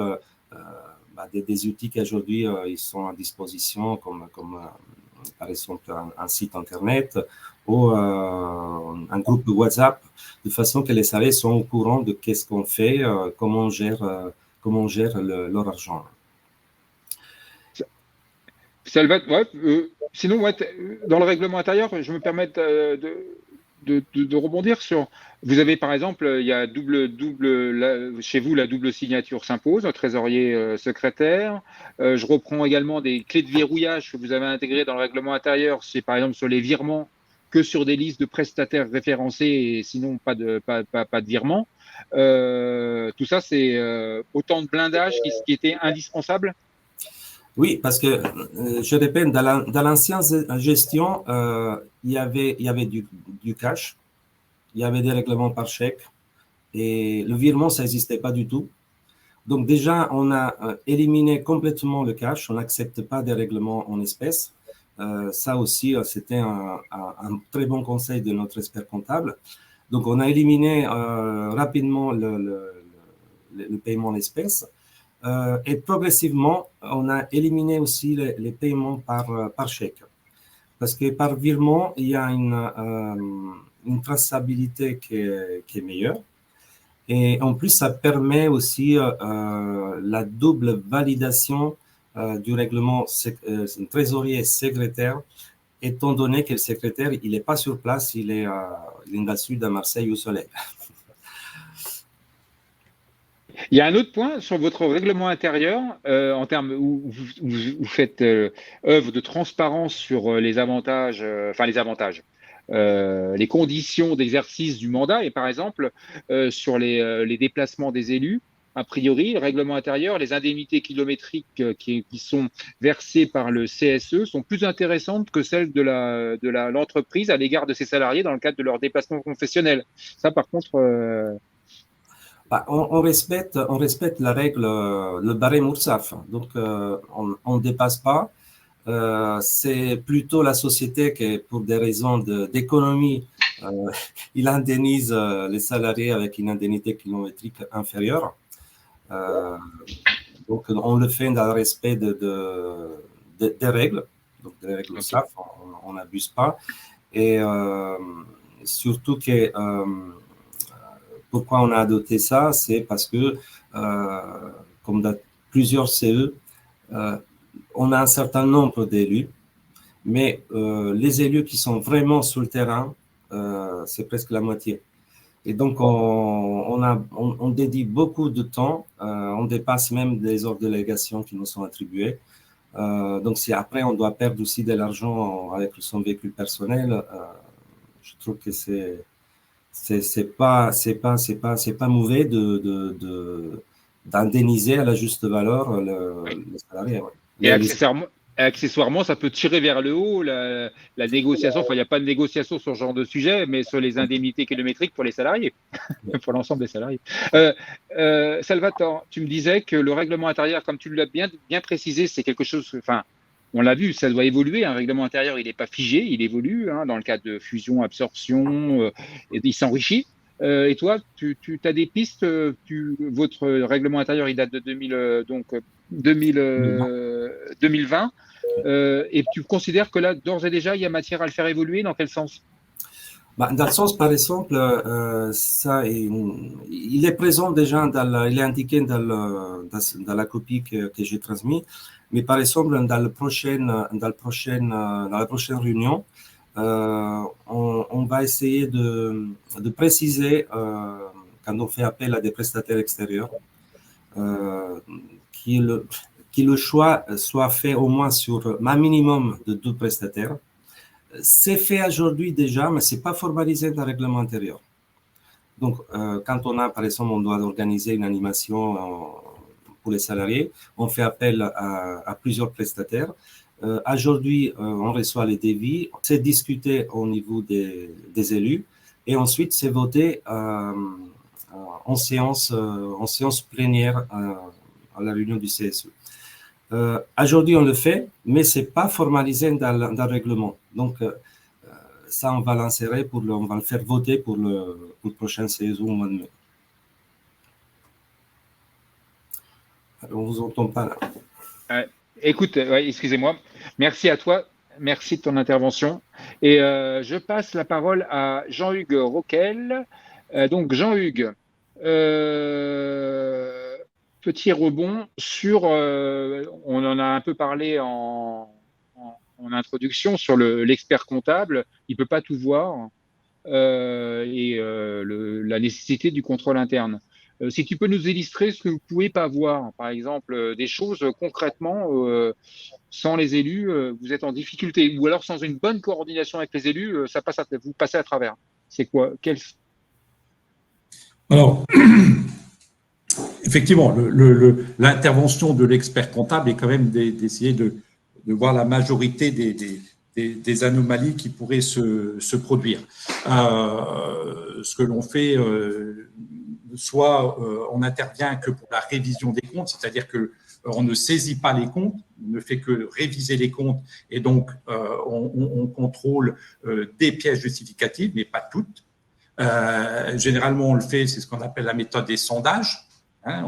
des outils qu'aujourd'hui ils sont à disposition, comme par exemple un site internet ou un groupe WhatsApp, de façon que les salariés sont au courant de qu'est-ce qu'on fait, comment on gère leur argent. Salvat, ouais, sinon, ouais, dans le règlement intérieur, je me permets de rebondir sur. Vous avez par exemple, il y a chez vous, la double signature s'impose, trésorier secrétaire. Je reprends également des clés de verrouillage que vous avez intégrées dans le règlement intérieur. C'est par exemple sur les virements que sur des listes de prestataires référencés et sinon pas de virements. Tout ça, c'est autant de blindage qui était indispensable. Oui, parce que, je répète, dans l'ancienne gestion, il y avait du cash, il y avait des règlements par chèque, et le virement, ça n'existait pas du tout. Donc déjà, on a éliminé complètement le cash, on n'accepte pas des règlements en espèces. Ça aussi, c'était un très bon conseil de notre expert comptable. Donc, on a éliminé rapidement le paiement en espèces. Et progressivement, on a éliminé aussi les paiements par chèque. Parce que par virement, il y a une traçabilité qui est meilleure. Et en plus, ça permet aussi la double validation du règlement trésorier et secrétaire, étant donné que le secrétaire, il n'est pas sur place, il est dans le sud, à Marseille, au soleil. Il y a un autre point sur votre règlement intérieur, en termes où vous faites œuvre de transparence sur les avantages, les conditions d'exercice du mandat, et par exemple sur les déplacements des élus. A priori, le règlement intérieur, les indemnités kilométriques qui sont versées par le CSE sont plus intéressantes que celles de l'entreprise à l'égard de ses salariés dans le cadre de leur déplacement professionnel. Ça, par contre. On respecte la règle, le barème URSSAF. Donc, on ne dépasse pas. C'est plutôt la société qui, pour des raisons d'économie, il indemnise les salariés avec une indemnité kilométrique inférieure. Donc, on le fait dans le respect des règles, donc des règles URSSAF, on n'abuse pas. Et surtout que pourquoi on a adopté ça, c'est parce que, comme dans plusieurs CE, on a un certain nombre d'élus, mais les élus qui sont vraiment sur le terrain, c'est presque la moitié. Et donc, on dédie beaucoup de temps, on dépasse même des ordres de délégation qui nous sont attribués. Donc, si après, on doit perdre aussi de l'argent avec son véhicule personnel, je trouve que c'est pas mauvais d'indemniser à la juste valeur le salarié. Ouais. Et accessoirement, ça peut tirer vers le haut la négociation. Enfin, il n'y a pas de négociation sur ce genre de sujet, mais sur les indemnités kilométriques pour les salariés, pour l'ensemble des salariés. Salvatore, tu me disais que le règlement intérieur, comme tu l'as bien précisé, c'est quelque chose. Enfin, on l'a vu, ça doit évoluer. Un règlement intérieur, il n'est pas figé, il évolue dans le cadre de fusion, absorption, et il s'enrichit. Et toi, tu as des pistes. Votre règlement intérieur, il date de 2020. Et tu considères que là, d'ores et déjà, il y a matière à le faire évoluer? Dans quel sens? Dans le sens, par exemple, il est présent déjà, il est indiqué dans la copie que j'ai transmise, mais par exemple, dans la prochaine réunion, on va essayer de préciser, quand on fait appel à des prestataires extérieurs, que le choix soit fait au moins sur un minimum de 2 prestataires. C'est fait aujourd'hui déjà, mais ce n'est pas formalisé dans le règlement intérieur. Donc, quand par exemple, on doit organiser une animation pour les salariés, on fait appel à plusieurs prestataires. Aujourd'hui, on reçoit les devis, c'est discuté au niveau des élus et ensuite c'est voté en séance plénière à la réunion du CSE. Aujourd'hui, on le fait, mais ce n'est pas formalisé dans le règlement. Donc, ça, on va l'insérer, on va le faire voter pour le prochain CSE au mois de mai. Alors, on ne vous entend pas là. Écoute, excusez-moi. Merci à toi. Merci de ton intervention. Et je passe la parole à Jean-Hugues Roquel. Donc, Jean-Hugues, petit rebond sur, on en a un peu parlé en introduction sur l'expert comptable, il ne peut pas tout voir, et la nécessité du contrôle interne. Si tu peux nous illustrer ce que vous ne pouvez pas voir, par exemple, des choses concrètement, sans les élus, vous êtes en difficulté, ou alors sans une bonne coordination avec les élus, vous passez à travers. C'est quoi? Alors, effectivement, l'intervention de l'expert comptable est quand même d'essayer de voir la majorité des anomalies qui pourraient se produire. Ce que l'on fait, soit on n'intervient que pour la révision des comptes, c'est-à-dire qu'on ne saisit pas les comptes, on ne fait que réviser les comptes et donc on contrôle des pièces justificatives, mais pas toutes. Généralement, on le fait, c'est ce qu'on appelle la méthode des sondages. Hein,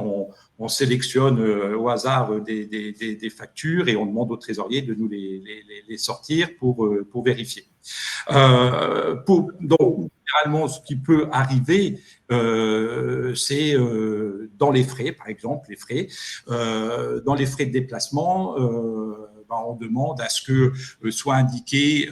on sélectionne au hasard des factures et on demande au trésorier de nous les sortir pour vérifier. Donc, généralement, ce qui peut arriver, c'est dans les frais, par exemple, dans les frais de déplacement, on demande à ce que soit indiqué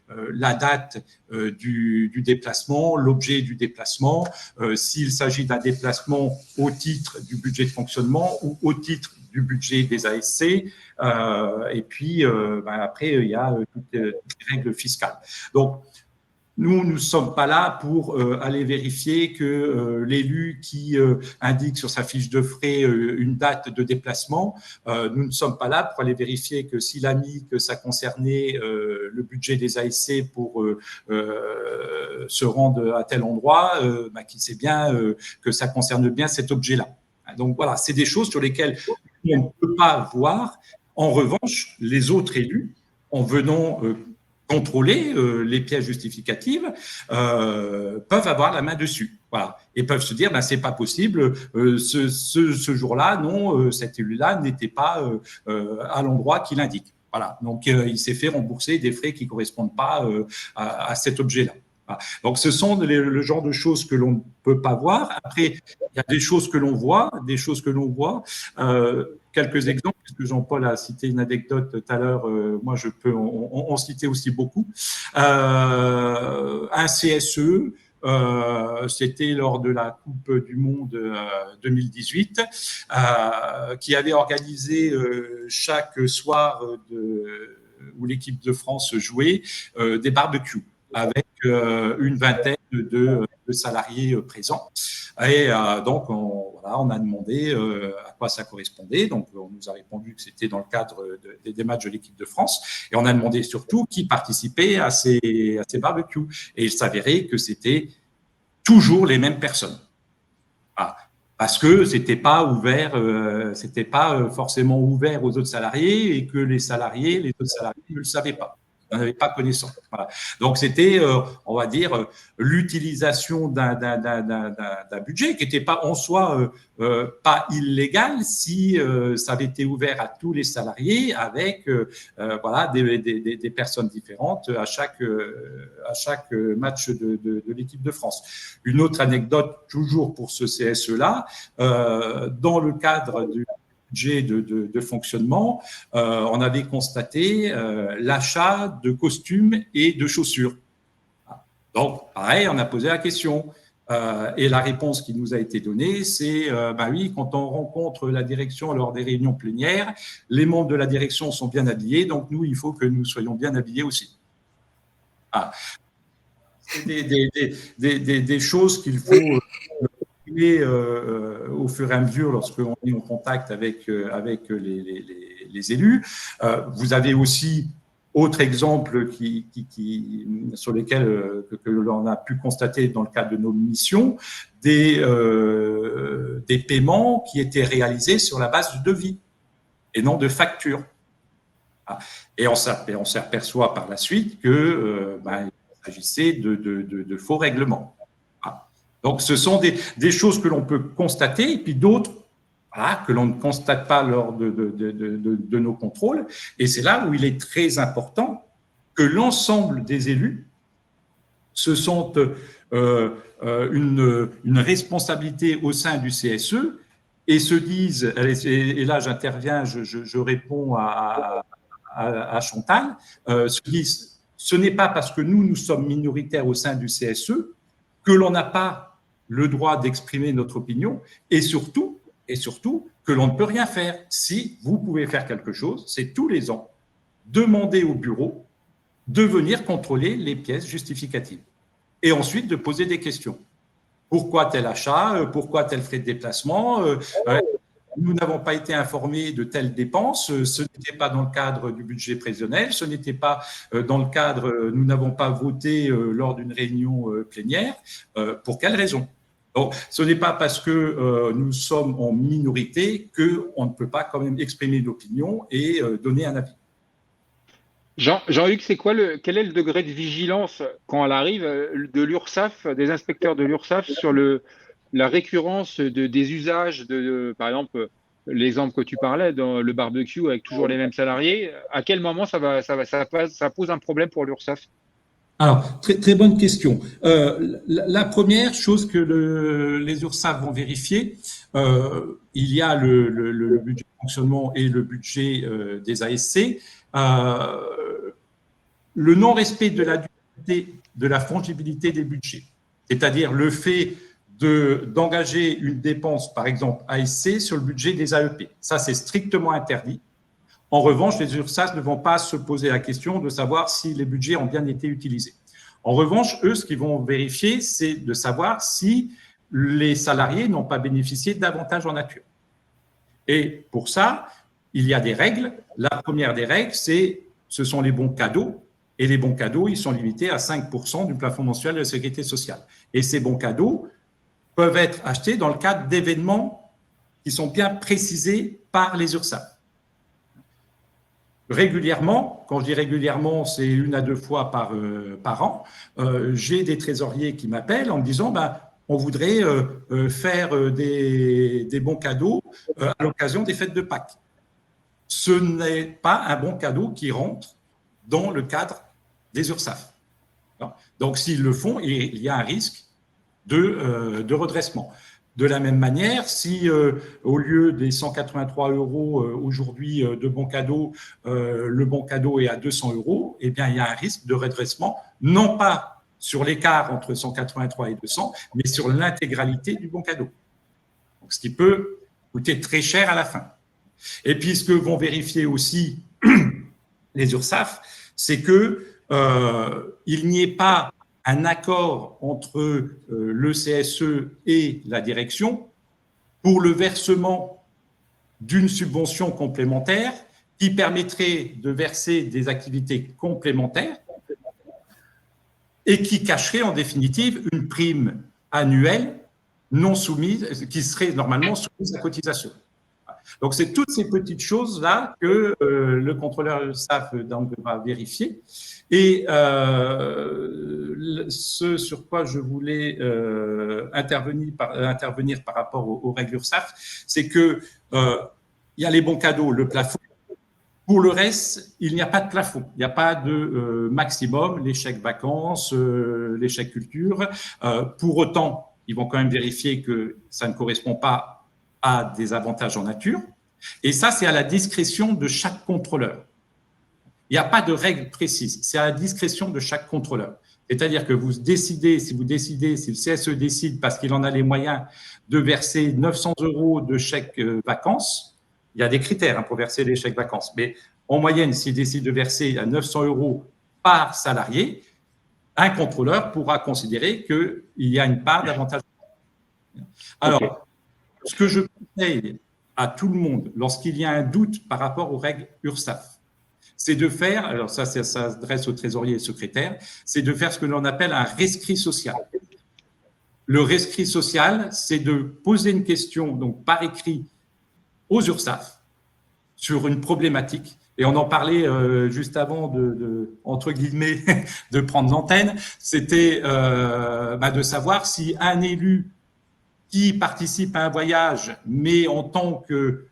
la date du déplacement, l'objet du déplacement, s'il s'agit d'un déplacement au titre du budget de fonctionnement ou au titre du budget des ASC. Et puis, après, il y a toutes les règles fiscales. Donc, nous ne sommes pas là pour aller vérifier que l'élu qui indique sur sa fiche de frais une date de déplacement, nous ne sommes pas là pour aller vérifier que s'il a mis que ça concernait le budget des ASC pour se rendre à tel endroit, qu'il sait bien que ça concerne bien cet objet-là. Donc voilà, c'est des choses sur lesquelles on ne peut pas voir. En revanche, les autres élus, en venant contrôler les pièces justificatives, peuvent avoir la main dessus. Voilà. Et peuvent se dire, c'est pas possible, ce jour-là, non, cet élu-là n'était pas à l'endroit qu'il indique. Voilà. Donc, il s'est fait rembourser des frais qui ne correspondent pas à cet objet-là. Voilà. Donc, ce sont le genre de choses que l'on ne peut pas voir. Après, il y a des choses que l'on voit, quelques exemples, puisque Jean-Paul a cité une anecdote tout à l'heure, moi je peux en citer aussi beaucoup. Un CSE, c'était lors de la Coupe du Monde 2018, qui avait organisé chaque soir où l'équipe de France jouait des barbecues avec une vingtaine de salariés présents. Et donc, on a demandé à quoi ça correspondait. Donc, on nous a répondu que c'était dans le cadre des matchs de l'équipe de France. Et on a demandé surtout qui participait à ces barbecues. Et il s'avérait que c'était toujours les mêmes personnes. Voilà. Parce que c'était pas forcément ouvert aux autres salariés et que les autres salariés ne le savaient pas. n'en avait pas connaissance. Voilà. Donc, c'était, on va dire, l'utilisation d'un budget qui n'était pas en soi pas illégal si ça avait été ouvert à tous les salariés avec voilà, des personnes différentes à chaque match de l'équipe de France. Une autre anecdote, toujours pour ce CSE-là, dans le cadre du budget de fonctionnement, on avait constaté l'achat de costumes et de chaussures. Donc, pareil, on a posé la question. Et la réponse qui nous a été donnée, c'est ben oui, quand on rencontre la direction lors des réunions plénières, les membres de la direction sont bien habillés, donc nous, il faut que nous soyons bien habillés aussi. Ah. C'est des choses qu'il faut au fur et à mesure lorsqu'on est en contact avec les élus. Vous avez aussi autre exemple sur lesquels que l'on a pu constater dans le cadre de nos missions, des paiements qui étaient réalisés sur la base de devis et non de factures. Et on s'aperçoit par la suite que il s'agissait de faux règlements. Donc, ce sont des choses que l'on peut constater, et puis d'autres que l'on ne constate pas lors de nos contrôles. Et c'est là où il est très important que l'ensemble des élus se sentent une responsabilité au sein du CSE et se disent, et là j'interviens, je réponds à Chantal, se disent, ce n'est pas parce que nous sommes minoritaires au sein du CSE que l'on n'a pas le droit d'exprimer notre opinion, et surtout que l'on ne peut rien faire. Si vous pouvez faire quelque chose, c'est tous les ans demander au bureau de venir contrôler les pièces justificatives et ensuite de poser des questions. Pourquoi tel achat? Pourquoi tel frais de déplacement? Nous n'avons pas été informés de telles dépenses, ce n'était pas dans le cadre du budget prévisionnel, ce n'était pas dans le cadre, nous n'avons pas voté lors d'une réunion plénière. Pour quelle raison? Donc, ce n'est pas parce que nous sommes en minorité qu'on ne peut pas quand même exprimer l'opinion et donner un avis. Jean-Luc, quel est le degré de vigilance quand elle arrive de l'URSSAF, des inspecteurs de l'URSSAF sur la récurrence des usages par exemple, l'exemple que tu parlais dans le barbecue avec toujours les mêmes salariés, à quel moment ça pose un problème pour l'URSSAF? Alors, très, très bonne question. La première chose que les URSSAF vont vérifier, il y a le budget de fonctionnement et le budget des ASC. Le non-respect de la durée de la fongibilité des budgets, c'est-à-dire le fait d'engager une dépense, par exemple ASC, sur le budget des AEP. Ça, c'est strictement interdit. En revanche, les URSSAF ne vont pas se poser la question de savoir si les budgets ont bien été utilisés. En revanche, eux, ce qu'ils vont vérifier, c'est de savoir si les salariés n'ont pas bénéficié d'avantages en nature. Et pour ça, il y a des règles. La première des règles, ce sont les bons cadeaux. Et les bons cadeaux, ils sont limités à 5% du plafond mensuel de la sécurité sociale. Et ces bons cadeaux peuvent être achetés dans le cadre d'événements qui sont bien précisés par les URSSAF. Régulièrement, quand je dis régulièrement, c'est 1 à 2 fois par an, j'ai des trésoriers qui m'appellent en me disant on voudrait faire des bons cadeaux à l'occasion des fêtes de Pâques. Ce n'est pas un bon cadeau qui rentre dans le cadre des URSSAF. Donc, s'ils le font, il y a un risque de redressement. De la même manière, si au lieu des 183 € aujourd'hui de bons cadeaux, le bon cadeau est à 200 €, eh bien, il y a un risque de redressement, non pas sur l'écart entre 183 et 200, mais sur l'intégralité du bon cadeau. Donc, ce qui peut coûter très cher à la fin. Et puis, ce que vont vérifier aussi les URSSAF, c'est que il n'y ait pas un accord entre le CSE et la direction pour le versement d'une subvention complémentaire qui permettrait de verser des activités complémentaires et qui cacherait en définitive une prime annuelle non soumise, qui serait normalement soumise à cotisation. Donc, c'est toutes ces petites choses-là que le contrôleur URSSAF donc, va vérifier. Et ce sur quoi je voulais intervenir par rapport aux règles URSSAF, c'est que il y a les bons cadeaux, le plafond. Pour le reste, il n'y a pas de plafond, il n'y a pas de maximum, les chèques vacances, les chèques culture. Pour autant, ils vont quand même vérifier que ça ne correspond pas à des avantages en nature. Et ça, c'est à la discrétion de chaque contrôleur. Il n'y a pas de règle précise, c'est à la discrétion de chaque contrôleur. C'est-à-dire que vous décidez, si le CSE décide, parce qu'il en a les moyens, de verser 900 € de chèques vacances, il y a des critères pour verser les chèques vacances, mais en moyenne, s'il décide de verser à 900 € par salarié, un contrôleur pourra considérer qu'il y a une part d'avantage. Alors, ce que je conseille à tout le monde, lorsqu'il y a un doute par rapport aux règles URSSAF, c'est de faire, alors ça s'adresse au trésorier et secrétaire, c'est de faire ce que l'on appelle un rescrit social. Le rescrit social, c'est de poser une question, donc par écrit, aux URSSAF sur une problématique. Et on en parlait juste avant entre guillemets, de prendre l'antenne, c'était de savoir si un élu qui participe à un voyage, mais en tant que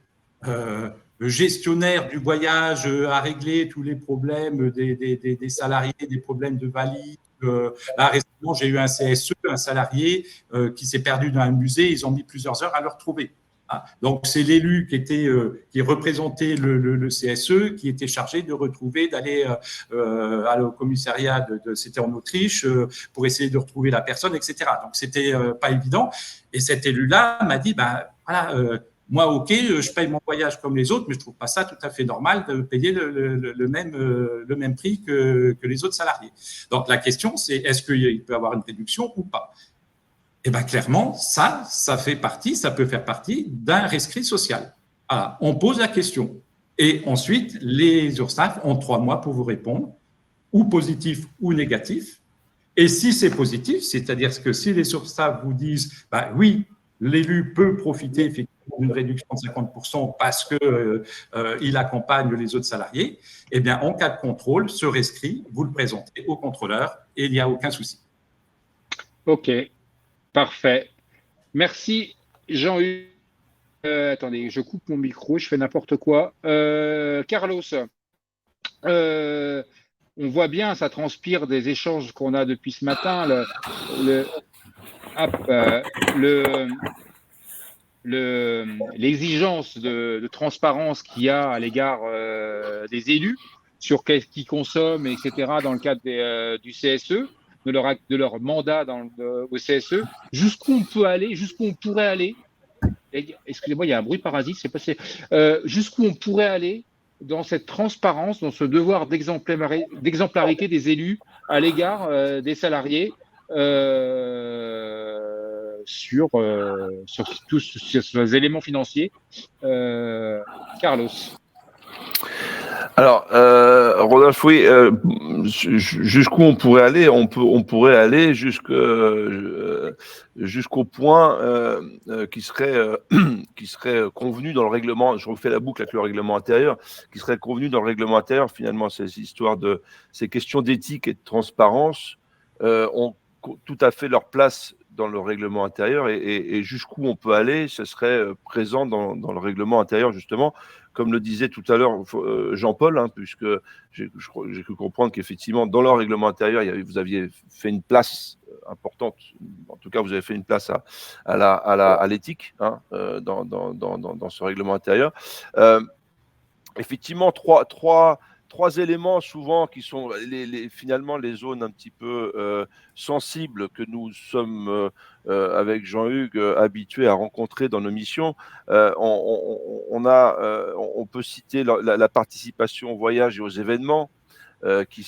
gestionnaire du voyage, à régler tous les problèmes des salariés, des problèmes de valises. Là, récemment, j'ai eu un CSE, un salarié qui s'est perdu dans un musée. Ils ont mis plusieurs heures à le retrouver. Ah, donc, c'est l'élu qui représentait le CSE, qui était chargé de retrouver, d'aller au commissariat, c'était en Autriche, pour essayer de retrouver la personne, etc. Donc, c'était pas évident. Et cet élu-là m'a dit, moi, ok, je paye mon voyage comme les autres, mais je trouve pas ça tout à fait normal de payer le même prix que les autres salariés. Donc, la question, c'est est-ce qu'il peut y avoir une réduction ou pas? Eh bien, clairement, ça peut faire partie d'un rescrit social. Alors, on pose la question. Et ensuite, les URSSAF ont 3 mois pour vous répondre, ou positif ou négatif. Et si c'est positif, c'est-à-dire que si les URSSAF vous disent, oui, l'élu peut profiter effectivement d'une réduction de 50% parce qu'il accompagne les autres salariés, eh bien, en cas de contrôle, ce rescrit, vous le présentez au contrôleur et il n'y a aucun souci. OK. Parfait. Merci, Jean-Hugues. Attendez, je coupe mon micro, je fais n'importe quoi. Carlos, on voit bien, ça transpire des échanges qu'on a depuis ce matin. L'exigence de transparence qu'il y a à l'égard des élus sur qu'est-ce qu'ils consomment, etc., dans le cadre du CSE. De leur mandat au CSE, jusqu'où on peut aller, jusqu'où on pourrait aller. Excusez-moi, il y a un bruit parasite, c'est passé. Jusqu'où on pourrait aller dans cette transparence, dans ce devoir d'exemplarité des élus à l'égard des salariés sur tous ces éléments financiers. Carlos. Alors, Rodolphe, oui, jusqu'où on pourrait aller? On pourrait aller jusqu'au point qui serait convenu dans le règlement. Je refais la boucle avec le règlement intérieur, qui serait convenu dans le règlement intérieur. Finalement, ces questions d'éthique et de transparence ont tout à fait leur place dans le règlement intérieur, et jusqu'où on peut aller, ce serait présent dans le règlement intérieur, justement. Comme le disait tout à l'heure Jean-Paul, puisque j'ai cru comprendre qu'effectivement, dans leur règlement intérieur, vous aviez fait une place importante. En tout cas, vous avez fait une place à l'éthique dans ce règlement intérieur. Effectivement, trois éléments souvent qui sont finalement les zones un petit peu sensibles que nous sommes avec Jean-Hugues habitués à rencontrer dans nos missions. On peut citer la participation au voyage et aux événements qui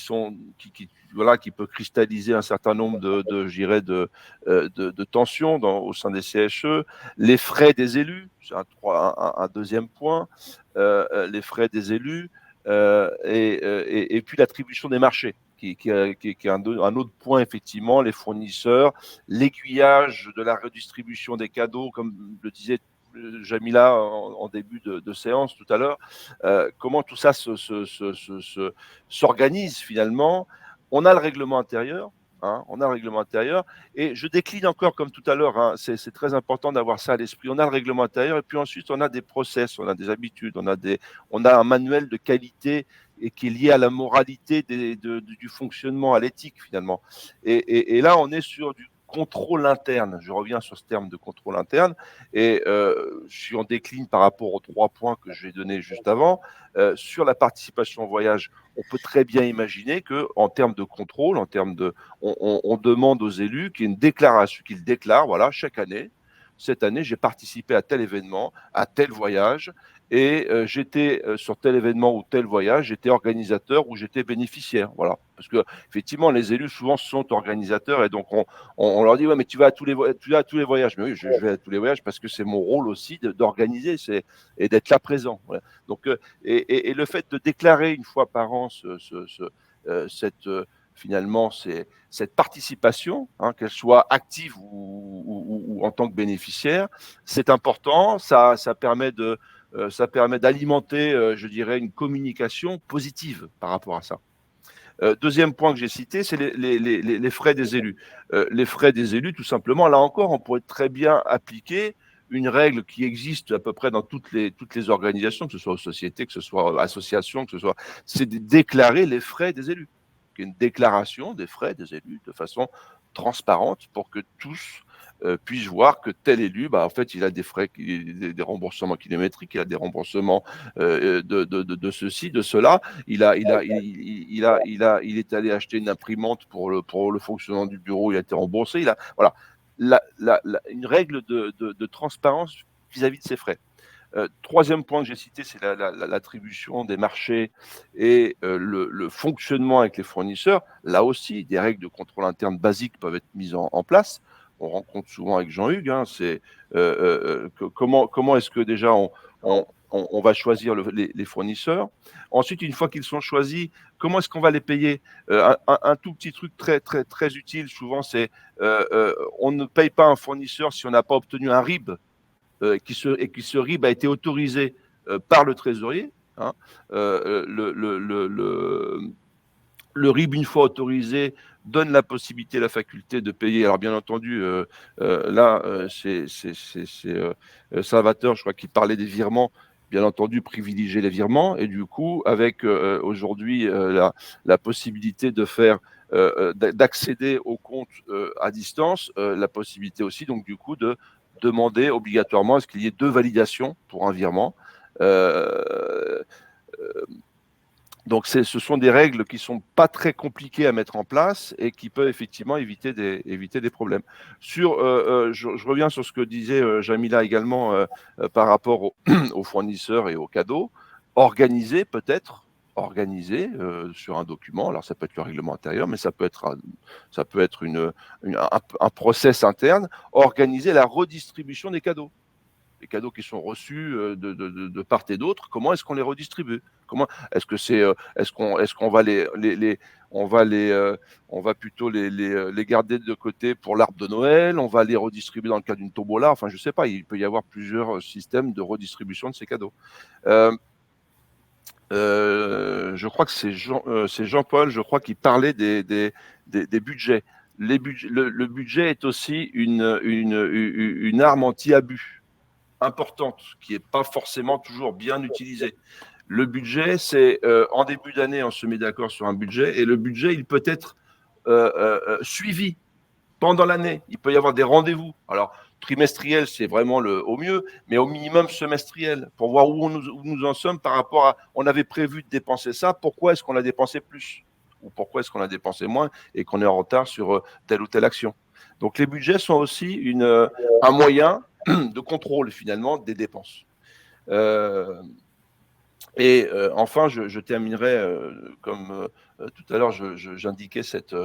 peut cristalliser un certain nombre de tensions au sein des CSE. Les frais des élus, c'est un deuxième point, les frais des élus. Et puis l'attribution des marchés, qui est un autre point, effectivement, les fournisseurs, l'aiguillage de la redistribution des cadeaux, comme le disaient tous Jamila en début de séance tout à l'heure, comment tout ça s'organise finalement. On a le règlement intérieur. On a le règlement intérieur et je décline encore comme tout à l'heure, c'est très important d'avoir ça à l'esprit. On a le règlement intérieur et puis ensuite on a des process, on a des habitudes, on a un manuel de qualité et qui est lié à la moralité du fonctionnement, à l'éthique finalement. Et là on est sur du contrôle interne. Je reviens sur ce terme de contrôle interne et si on décline par rapport aux 3 points que je vais donner juste avant, sur la participation au voyage, on peut très bien imaginer qu'en termes de contrôle, on demande aux élus qu'il y ait une déclaration, qu'ils déclarent, voilà, chaque année, cette année, j'ai participé à tel événement, à tel voyage, et j'étais sur tel événement ou tel voyage, j'étais organisateur ou j'étais bénéficiaire. Voilà. Parce que effectivement, les élus souvent sont organisateurs et donc on leur dit ouais, mais tu vas à tous les voyages. Mais oui, je vais à tous les voyages parce que c'est mon rôle aussi d'organiser et d'être là présent. Voilà. Donc et le fait de déclarer une fois par an finalement cette participation, qu'elle soit active ou en tant que bénéficiaire, c'est important. Ça permet d'alimenter, je dirais, une communication positive par rapport à ça. Deuxième point que j'ai cité, c'est les frais des élus. Les frais des élus, tout simplement, là encore, on pourrait très bien appliquer une règle qui existe à peu près dans toutes les organisations, que ce soit aux sociétés, que ce soit associations, c'est de déclarer les frais des élus. Une déclaration des frais des élus de façon transparente pour que tous puissent voir que tel élu, en fait, il a des frais, des remboursements kilométriques, il a des remboursements de ceci, de cela. Il est allé acheter une imprimante pour le fonctionnement du bureau, il a été remboursé. Voilà, une règle de transparence vis-à-vis de ses frais. Troisième point que j'ai cité, c'est l'attribution des marchés et le fonctionnement avec les fournisseurs. Là aussi, des règles de contrôle interne basiques peuvent être mises en place. On rencontre souvent avec Jean-Hugues, c'est comment est-ce que déjà on va choisir les fournisseurs. Ensuite, une fois qu'ils sont choisis, comment est-ce qu'on va les payer? Un tout petit truc très, très, très utile, souvent, c'est on ne paye pas un fournisseur si on n'a pas obtenu un RIB. Et que ce RIB a été autorisé par le trésorier. Le RIB, une fois autorisé, donne la possibilité, la faculté de payer. Alors, bien entendu, c'est Salvatore, je crois, qui parlait des virements. Bien entendu, privilégier les virements. Et du coup, avec aujourd'hui la possibilité de faire d'accéder au compte à distance, la possibilité aussi, donc du coup, de demander obligatoirement à ce qu'il y ait 2 validations pour un virement. Donc, ce sont des règles qui ne sont pas très compliquées à mettre en place et qui peuvent effectivement éviter des problèmes. Je reviens sur ce que disait Jamila également par rapport aux fournisseurs et aux cadeaux. Organiser sur un document. Alors, ça peut être le règlement intérieur, mais ça peut être un process interne. Organiser la redistribution des cadeaux. Les cadeaux qui sont reçus de part et d'autre, comment est-ce qu'on les redistribue? Est-ce qu'on va plutôt les garder de côté pour l'arbre de Noël? On va les redistribuer dans le cadre d'une tombola? Enfin, je ne sais pas. Il peut y avoir plusieurs systèmes de redistribution de ces cadeaux. Je crois que c'est Jean-Paul, je crois, qui parlait des budgets. Le budget est aussi une arme anti-abus importante, qui n'est pas forcément toujours bien utilisée. Le budget, c'est en début d'année, on se met d'accord sur un budget, et le budget, il peut être suivi pendant l'année. Il peut y avoir des rendez-vous. Alors, trimestriel, c'est vraiment au mieux, mais au minimum semestriel, pour voir où nous en sommes par rapport à, on avait prévu de dépenser ça, pourquoi est-ce qu'on a dépensé plus? Ou pourquoi est-ce qu'on a dépensé moins et qu'on est en retard sur telle ou telle action? Donc, les budgets sont aussi un moyen de contrôle, finalement, des dépenses. Enfin, je terminerai, comme tout à l'heure, j'indiquais cette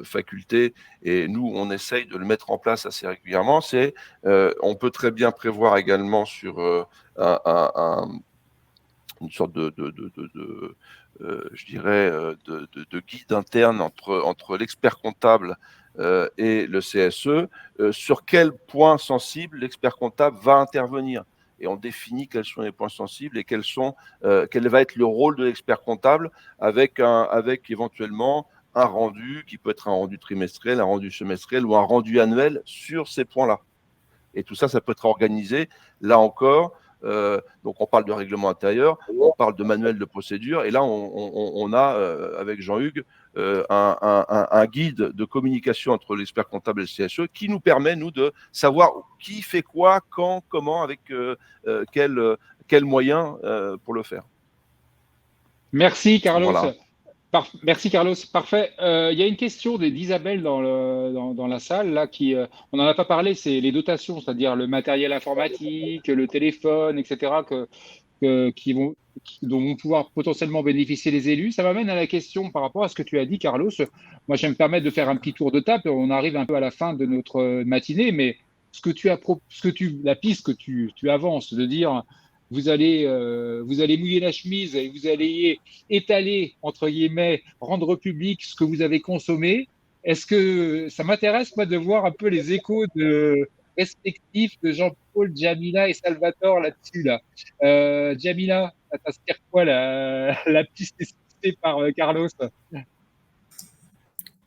faculté, et nous, on essaye de le mettre en place assez régulièrement. On peut très bien prévoir également sur une sorte je dirais, de guide interne entre l'expert comptable et le CSE, sur quel point sensible l'expert comptable va intervenir. Et on définit quels sont les points sensibles et quel va être le rôle de l'expert comptable avec éventuellement un rendu qui peut être un rendu trimestriel, un rendu semestriel ou un rendu annuel sur ces points-là. Et tout ça, ça peut être organisé, là encore. Donc, on parle de règlement intérieur, on parle de manuel de procédure, et là, on a, avec Jean-Hugues, un guide de communication entre l'expert comptable et le CSE qui nous permet, nous, de savoir qui fait quoi, quand, comment, avec quels moyens pour le faire. Merci, Carlos. Voilà. Merci, Carlos. Parfait. Il y a une question d'Isabelle dans la salle, là, on n'en a pas parlé, c'est les dotations, c'est-à-dire le matériel informatique, le téléphone, etc., dont vont pouvoir potentiellement bénéficier les élus. Ça m'amène à la question par rapport à ce que tu as dit, Carlos. Moi, je vais me permettre de faire un petit tour de table. On arrive un peu à la fin de notre matinée, mais la piste que tu avances, de dire vous allez mouiller la chemise et vous allez étaler, entre guillemets, rendre public ce que vous avez consommé. Est-ce que ça m'intéresse, moi, de voir un peu les échos respectifs de Jean-Paul, Jamila et Salvatore là-dessus, là. Jamila, ça t'inspire quoi la piste citée par Carlos?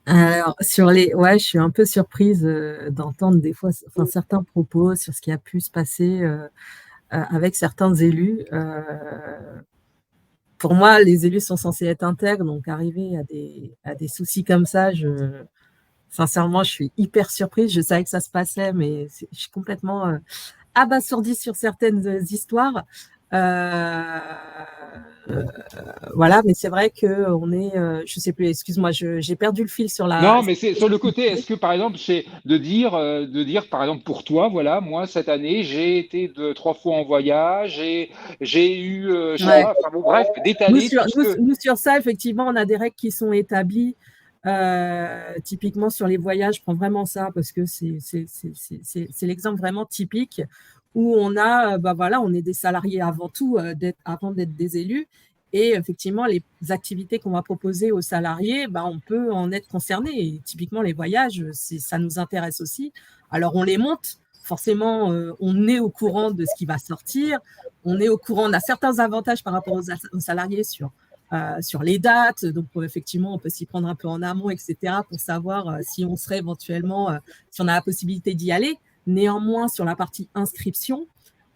Alors, je suis un peu surprise d'entendre des fois certains propos sur ce qui a pu se passer avec certains élus. Pour moi, les élus sont censés être intègres, donc arriver à des soucis comme ça, sincèrement, je suis hyper surprise. Je savais que ça se passait, mais je suis complètement abasourdie sur certaines histoires. Voilà, mais c'est vrai qu'on est, je sais plus, excuse-moi, j'ai perdu le fil sur la. Non, mais c'est sur le côté. Est-ce que, par exemple, c'est de dire, par exemple, pour toi, voilà, moi cette année, j'ai été 3 fois en voyage, j'ai eu, je sais pas, enfin bon, bref, d'étaler. Nous, sur ça, effectivement, on a des règles qui sont établies. Typiquement sur les voyages, je prends vraiment ça parce que c'est l'exemple vraiment typique où on a, on est des salariés avant tout, avant d'être des élus. Et effectivement, les activités qu'on va proposer aux salariés, on peut en être concerné. Et typiquement, les voyages, ça nous intéresse aussi. Alors, on les monte. Forcément, on est au courant de ce qui va sortir. On est au courant, on a certains avantages par rapport aux salariés sur les dates. Donc, effectivement, on peut s'y prendre un peu en amont, etc., pour savoir si on serait éventuellement, si on a la possibilité d'y aller. Néanmoins, sur la partie inscription,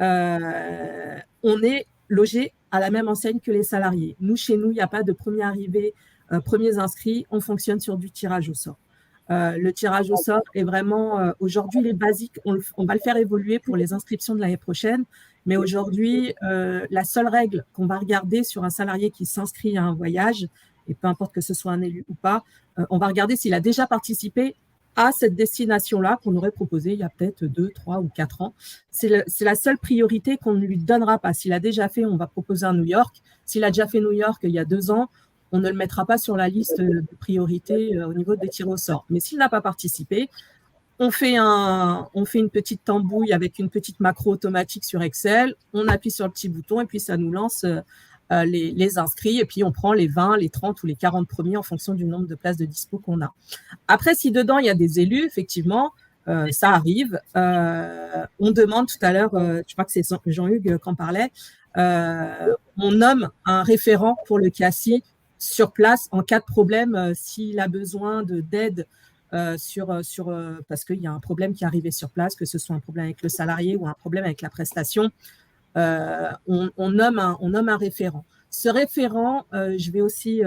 on est logé à la même enseigne que les salariés. Chez nous, il n'y a pas de premier arrivé, premiers inscrits. On fonctionne sur du tirage au sort. Le tirage au sort est vraiment, aujourd'hui, les basiques, on va le faire évoluer pour les inscriptions de l'année prochaine. Mais aujourd'hui, la seule règle qu'on va regarder sur un salarié qui s'inscrit à un voyage, et peu importe que ce soit un élu ou pas, on va regarder s'il a déjà participé à cette destination-là qu'on aurait proposée il y a peut-être 2, 3 ou 4 ans. C'est la seule priorité qu'on ne lui donnera pas. S'il a déjà fait, on va proposer un New York. S'il a déjà fait New York il y a 2 ans, on ne le mettra pas sur la liste de priorité au niveau des tirs au sort. Mais s'il n'a pas participé, on fait une petite tambouille avec une petite macro automatique sur Excel, on appuie sur le petit bouton et puis ça nous lance les inscrits et puis on prend les 20, les 30 ou les 40 premiers en fonction du nombre de places de dispo qu'on a. Après, si dedans, il y a des élus, effectivement, ça arrive. On demande tout à l'heure, je crois que c'est Jean-Hugues qui en parlait, on nomme un référent pour le CACI sur place en cas de problème, s'il a besoin d'aide parce qu'il y a un problème qui est arrivé sur place, que ce soit un problème avec le salarié ou un problème avec la prestation, on nomme un référent. Ce référent, je vais aussi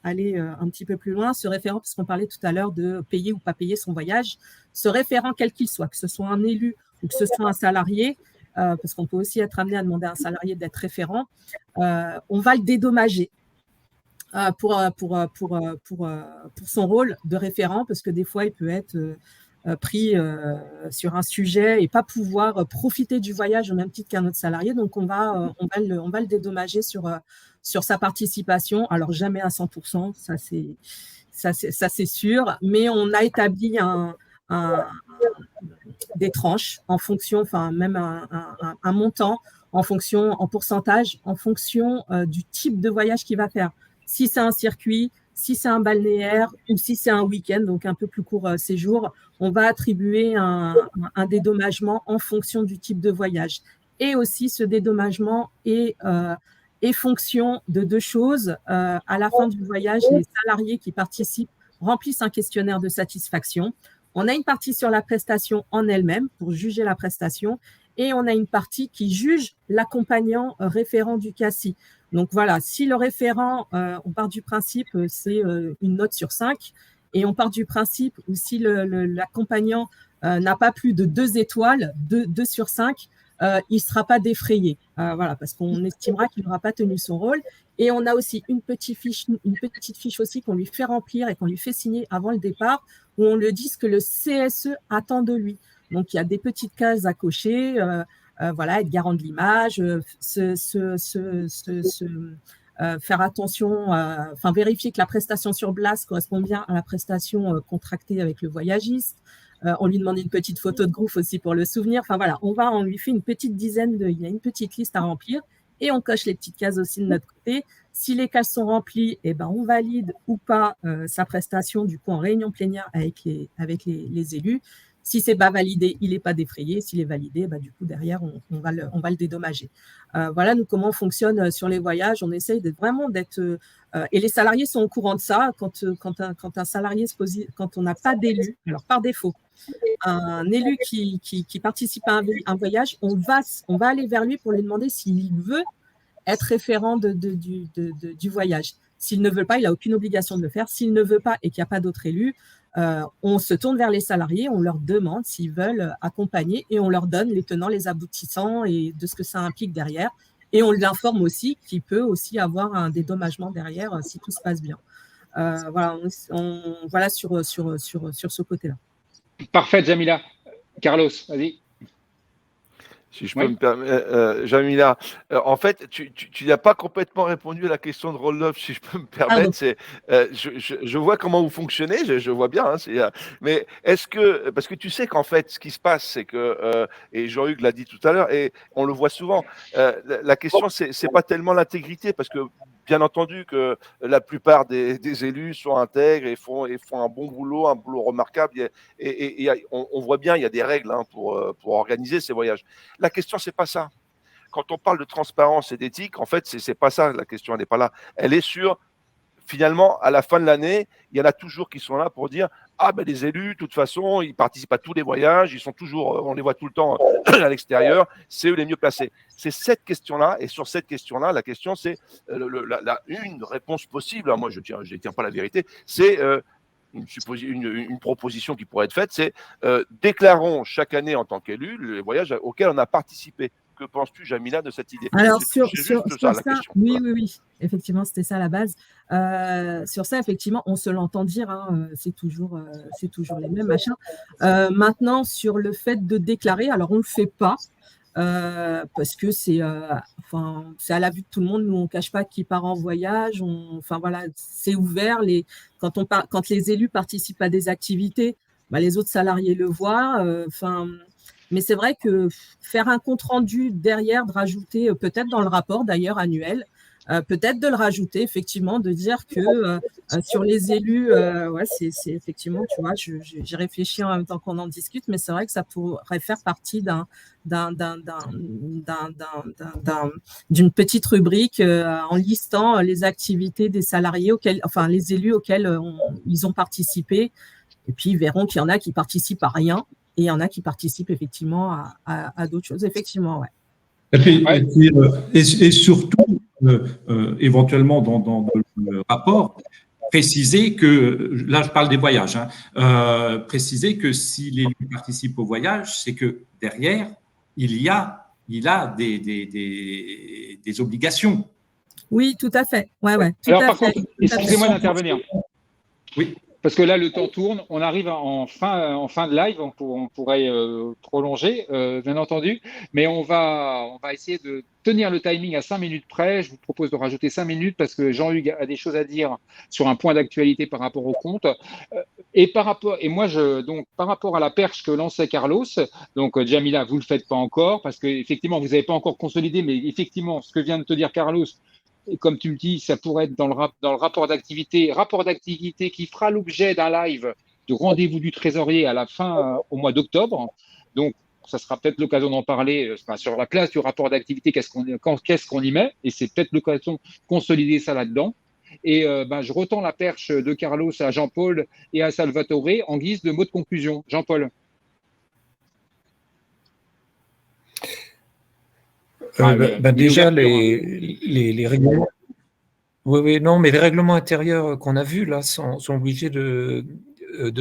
aller un petit peu plus loin, ce référent, parce qu'on parlait tout à l'heure de payer ou pas payer son voyage, ce référent, quel qu'il soit, que ce soit un élu ou que ce soit un salarié, parce qu'on peut aussi être amené à demander à un salarié d'être référent, on va le dédommager. Pour son rôle de référent, parce que des fois, il peut être pris sur un sujet et pas pouvoir profiter du voyage au même titre qu'un autre salarié. Donc, on va le dédommager sur sa participation. Alors, jamais à 100%, ça c'est sûr, mais on a établi des tranches en fonction, enfin même un montant en pourcentage, en fonction du type de voyage qu'il va faire. Si c'est un circuit, Si c'est un balnéaire ou si c'est un week-end, donc un peu plus court séjour, on va attribuer un dédommagement en fonction du type de voyage. Et aussi, ce dédommagement est fonction de deux choses. À la fin du voyage, les salariés qui participent remplissent un questionnaire de satisfaction. On a une partie sur la prestation en elle-même pour juger la prestation et on a une partie qui juge l'accompagnant référent du CACI. Donc voilà, si le référent, on part du principe, c'est une note sur 5 et on part du principe où si l'accompagnant n'a pas plus de 2 étoiles, 2 sur 5, il ne sera pas défrayé. Voilà, parce qu'on estimera qu'il n'aura pas tenu son rôle. Et on a aussi une petite fiche aussi qu'on lui fait remplir et qu'on lui fait signer avant le départ, où on lui dit ce que le CSE attend de lui. Donc, il y a des petites cases à cocher, voilà, être garant de l'image, faire attention, enfin vérifier que la prestation sur place correspond bien à la prestation contractée avec le voyagiste. On lui demande une petite photo de groupe aussi pour le souvenir. Enfin voilà, on lui fait une petite dizaine il y a une petite liste à remplir et on coche les petites cases aussi de notre côté. Si les cases sont remplies, eh ben on valide ou pas sa prestation du coup en réunion plénière avec les élus. Si c'est pas validé, il n'est pas défrayé. S'il est validé, bah, du coup derrière on va le dédommager. Voilà nous comment on fonctionne sur les voyages. On essaye vraiment d'être et les salariés sont au courant de ça. Quand un salarié quand on n'a pas d'élu, alors par défaut, un élu qui participe à un voyage, on va aller vers lui pour lui demander s'il veut être référent du voyage. S'il ne veut pas, il n'a aucune obligation de le faire. S'il ne veut pas et qu'il n'y a pas d'autres élus, on se tourne vers les salariés, on leur demande s'ils veulent accompagner et on leur donne les tenants, les aboutissants et de ce que ça implique derrière. Et on l'informe aussi qu'il peut aussi avoir un dédommagement derrière si tout se passe bien. Voilà sur ce côté-là. Parfait, Jamila. Carlos, vas-y. Si je peux me permettre, Jamila, en fait, tu n'as pas complètement répondu à la question de Rolf, si je peux me permettre. Je vois comment vous fonctionnez, je vois bien, hein, mais est-ce que, parce que tu sais qu'en fait, ce qui se passe, c'est que, et Jean-Hugues l'a dit tout à l'heure, et on le voit souvent, la question, c'est pas tellement l'intégrité, parce que bien entendu que la plupart des élus sont intègres et font un bon boulot, un boulot remarquable. Et on voit bien, il y a des règles hein, pour organiser ces voyages. La question, c'est pas ça. Quand on parle de transparence et d'éthique, en fait, c'est pas ça. La question, elle n'est pas là. Elle est sur, finalement, à la fin de l'année, il y en a toujours qui sont là pour dire ah ben les élus, de toute façon, ils participent à tous les voyages, ils sont toujours, on les voit tout le temps à l'extérieur, c'est eux les mieux placés. C'est cette question-là, et sur cette question-là, la question c'est une réponse possible. Moi, je tiens pas la vérité. C'est une proposition qui pourrait être faite, c'est déclarons chaque année en tant qu'élu les voyages auxquels on a participé. Que penses-tu, Jamila, de cette idée? Alors, sur ça, oui, effectivement, c'était ça la base. Sur ça, effectivement, on se l'entend dire, hein, c'est toujours les mêmes machins. Maintenant, sur le fait de déclarer, alors on ne le fait pas, parce que c'est à la vue de tout le monde. Nous, on ne cache pas qui part en voyage. Voilà, c'est ouvert. Quand les élus participent à des activités, bah, les autres salariés le voient. Mais c'est vrai que faire un compte-rendu derrière, de rajouter peut-être dans le rapport d'ailleurs annuel, peut-être de le rajouter effectivement, de dire que sur les élus, c'est effectivement, tu vois, j'ai réfléchi en même temps qu'on en discute, mais c'est vrai que ça pourrait faire partie d'une petite rubrique en listant les activités des salariés les élus auxquels ils ont participé, et puis ils verront qu'il y en a qui participent à rien. Et il y en a qui participent effectivement à d'autres choses, effectivement, ouais. Et surtout, éventuellement dans le rapport, préciser que, là je parle des voyages, hein, préciser que si l'élu participe au voyage, c'est que derrière, il a des obligations. Oui, tout à fait. Ouais, Alors par contre, excusez-moi d'intervenir. Oui. Parce que là, le temps tourne, on arrive en fin de live, on pourrait prolonger, bien entendu, mais on va essayer de tenir le timing à 5 minutes près. Je vous propose de rajouter 5 minutes parce que Jean-Hugues a des choses à dire sur un point d'actualité par rapport au compte. Et par rapport à la perche que lançait Carlos, donc Jamila, vous ne le faites pas encore parce que effectivement, vous n'avez pas encore consolidé, mais effectivement, ce que vient de te dire Carlos, et comme tu me dis, ça pourrait être dans le rapport d'activité qui fera l'objet d'un live de rendez-vous du trésorier à la fin, au mois d'octobre. Donc, ça sera peut-être l'occasion d'en parler sur la place du rapport d'activité, qu'est-ce qu'on y met, et c'est peut-être l'occasion de consolider ça là-dedans. Et je retends la perche de Carlos à Jean-Paul et à Salvatore en guise de mot de conclusion. Jean-Paul. Déjà, les règlements. Oui, non, mais les règlements intérieurs qu'on a vus là sont obligés de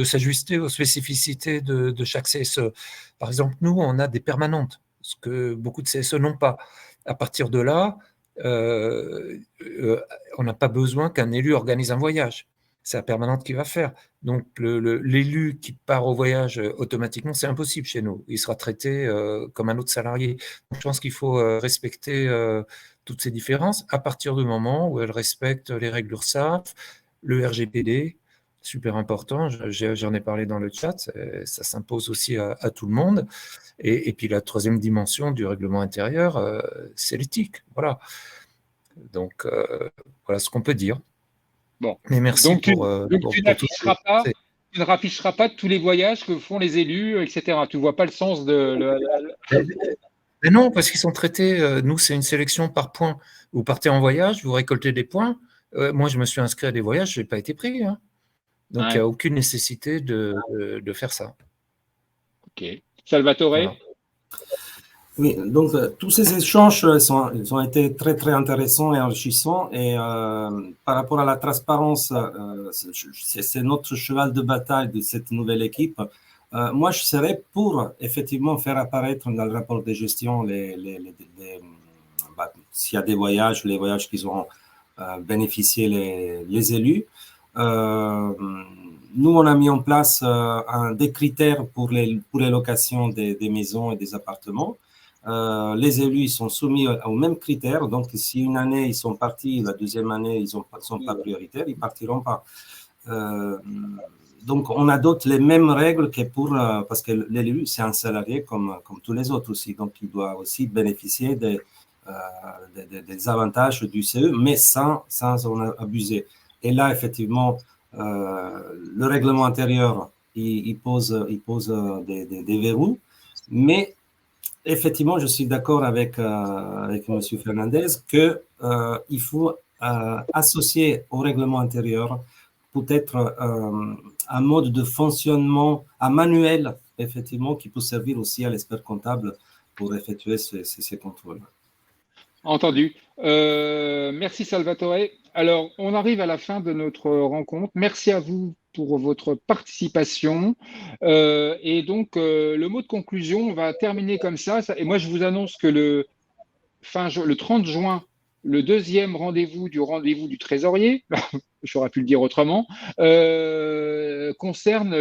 s'ajuster aux spécificités de chaque CSE. Par exemple, nous, on a des permanentes, ce que beaucoup de CSE n'ont pas. À partir de là, on n'a pas besoin qu'un élu organise un voyage. C'est la permanente qui va faire. Donc, l'élu qui part au voyage automatiquement, c'est impossible chez nous. Il sera traité comme un autre salarié. Donc, je pense qu'il faut respecter toutes ces différences à partir du moment où elles respectent les règles URSSAF, le RGPD, super important, j'en ai parlé dans le chat, ça s'impose aussi à tout le monde. Et puis la troisième dimension du règlement intérieur, c'est l'éthique. Voilà. Donc, voilà ce qu'on peut dire. Bon. Mais merci donc, tu ne rafficheras pas tous les voyages que font les élus, etc. Tu ne vois pas le sens de… Mais non, parce qu'ils sont traités, nous, c'est une sélection par points. Vous partez en voyage, vous récoltez des points. Moi, je me suis inscrit à des voyages, je n'ai pas été pris. Hein. Donc, il n'y a aucune nécessité de faire ça. Ok. Salvatore voilà. Oui, donc tous ces échanges ils ont été très, très intéressants et enrichissants. Et par rapport à la transparence, c'est notre cheval de bataille de cette nouvelle équipe. Moi, je serais pour effectivement faire apparaître dans le rapport de gestion s'il y a des voyages, les voyages qu'ils ont bénéficié les élus. Nous, on a mis en place des critères pour les locations des maisons et des appartements. Les élus ils sont soumis aux mêmes critères. Donc, si une année, ils sont partis, la deuxième année, ils ne sont pas prioritaires, ils ne partiront pas. Donc, on adopte les mêmes règles que parce que l'élu, c'est un salarié comme tous les autres aussi. Donc, il doit aussi bénéficier des avantages du CE, mais sans en abuser. Et là, effectivement, le règlement intérieur, il pose des verrous. Mais, effectivement, je suis d'accord avec M. Fernandez qu'il faut associer au règlement intérieur peut-être un mode de fonctionnement, un manuel, effectivement, qui peut servir aussi à l'expert comptable pour effectuer ces contrôles. Entendu. Merci Salvatore. Alors, on arrive à la fin de notre rencontre. Merci à vous pour votre participation. Et donc, le mot de conclusion, on va terminer comme ça. Et moi, je vous annonce que le 30 juin, le deuxième rendez-vous du trésorier, j'aurais pu le dire autrement, concerne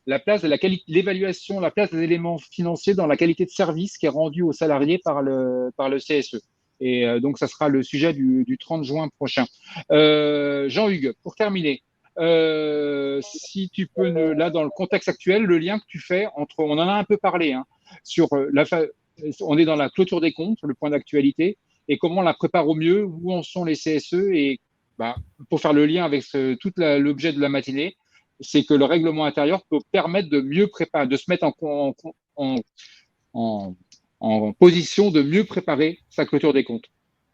la place de l'évaluation, la place des éléments financiers dans la qualité de service qui est rendue aux salariés par le CSE. Et donc, ça sera le sujet du 30 juin prochain. Jean-Hugues, pour terminer, si tu peux, là, dans le contexte actuel, le lien que tu fais entre, on en a un peu parlé, hein, sur on est dans la clôture des comptes, le point d'actualité, et comment on la prépare au mieux, où en sont les CSE, et pour faire le lien avec tout l'objet de la matinée, c'est que le règlement intérieur peut permettre de mieux préparer, de se mettre en position de mieux préparer sa clôture des comptes.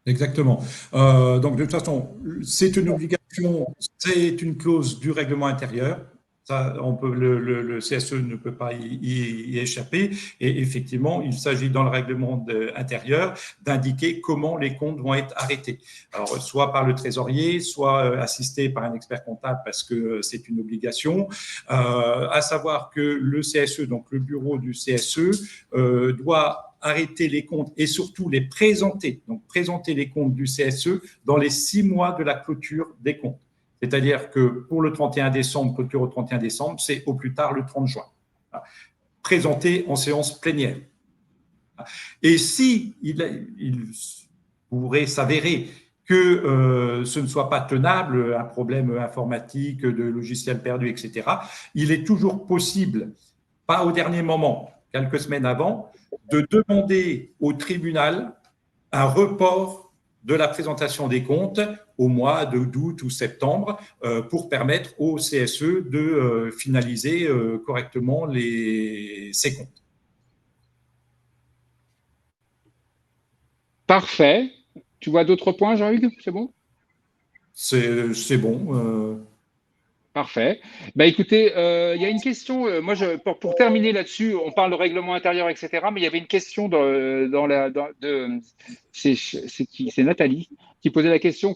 Exactement. Donc, de toute façon, c'est une obligation, c'est une clause du règlement intérieur. Ça, le CSE ne peut pas y échapper. Et effectivement, il s'agit dans le règlement intérieur d'indiquer comment les comptes vont être arrêtés. Alors, soit par le trésorier, soit assisté par un expert comptable parce que c'est une obligation. À savoir que le CSE, donc le bureau du CSE, doit arrêter les comptes et surtout les présenter. Donc, présenter les comptes du CSE dans les 6 mois de la clôture des comptes. C'est-à-dire que pour le 31 décembre, clôture au 31 décembre, c'est au plus tard le 30 juin. Présenté en séance plénière. Et si il pourrait s'avérer que ce ne soit pas tenable, un problème informatique, de logiciel perdu, etc., il est toujours possible, pas au dernier moment, quelques semaines avant, de demander au tribunal un report de la présentation des comptes au mois d'août ou septembre pour permettre au CSE de finaliser correctement ses comptes. Parfait. Tu vois d'autres points, Jean-Hugues? C'est bon? C'est bon. Parfait. Bah, écoutez, il y a une question. Moi, pour terminer là-dessus, on parle de règlement intérieur, etc. Mais il y avait une question c'est Nathalie qui posait la question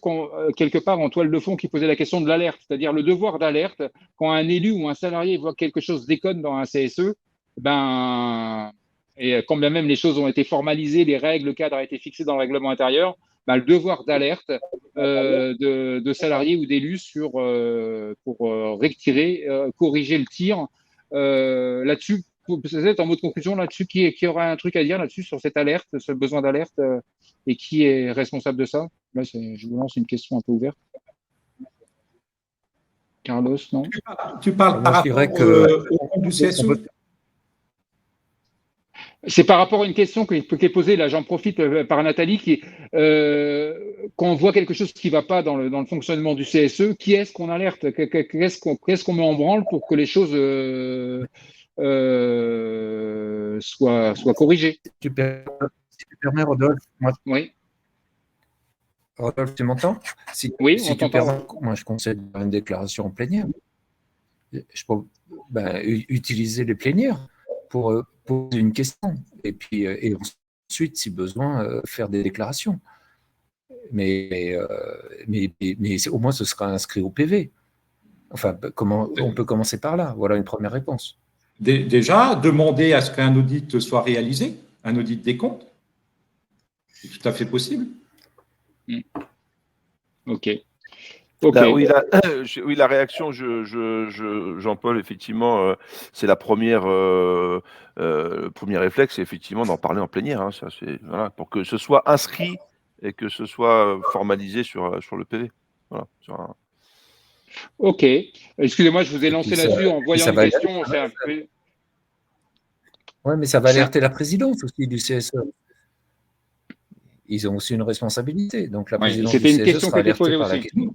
quelque part en toile de fond, qui posait la question de l'alerte, c'est-à-dire le devoir d'alerte quand un élu ou un salarié voit que quelque chose déconne dans un CSE. Et quand bien même les choses ont été formalisées, les règles, le cadre a été fixé dans le règlement intérieur, le devoir d'alerte de salariés ou d'élus pour retirer, corriger le tir. Là-dessus, peut-être en mot de conclusion, là-dessus, qui aura un truc à dire là-dessus, sur cette alerte, ce besoin d'alerte, et qui est responsable de ça? Là, je vous lance une question un peu ouverte. Carlos, non? Tu parles par rapport au compte du CSE? C'est par rapport à une question qui est posée, là j'en profite, par Nathalie, quand on voit quelque chose qui ne va pas dans le fonctionnement du CSE, qui est-ce qu'on alerte? Qu'est-ce qu'on met en branle pour que les choses soient corrigées? Si tu permets, Rodolphe. Oui. Rodolphe, tu m'entends? Oui, si tu permets, moi je conseille de faire une déclaration en plénière. Utiliser les plénières pour poser une question et puis ensuite, si besoin, faire des déclarations. Mais au moins, ce sera inscrit au PV. Enfin, on peut commencer par là. Voilà une première réponse. Déjà, demander à ce qu'un audit soit réalisé, un audit des comptes. C'est tout à fait possible. Ok. Oui, la réaction, Jean-Paul, effectivement, c'est le premier réflexe, c'est effectivement d'en parler en plénière. Hein, voilà, pour que ce soit inscrit et que ce soit formalisé sur le PV. Voilà, Ok. Excusez-moi, je vous ai lancé là-dessus en voyant une question. Oui, mais ça va alerter la présidence aussi du CSE. Ils ont aussi une responsabilité. Donc, la présidence du CSE sera alertée par la question.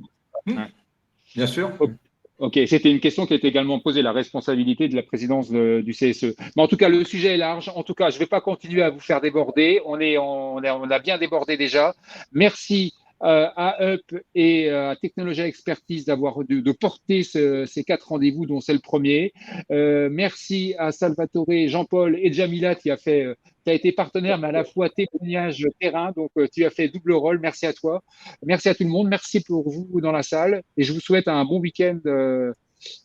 Bien sûr. Ok, c'était une question qui a été également posée, la responsabilité de la présidence du CSE. Mais en tout cas, le sujet est large. En tout cas, je ne vais pas continuer à vous faire déborder. On a bien débordé déjà. Merci à UP et à Technologia Expertise de porter ces 4 rendez-vous, dont c'est le premier. Merci à Salvatore, Jean-Paul et Jamila qui a été partenaire, mais à la fois témoignage terrain. Donc, tu as fait double rôle. Merci à toi. Merci à tout le monde. Merci pour vous dans la salle. Et je vous souhaite un bon week-end,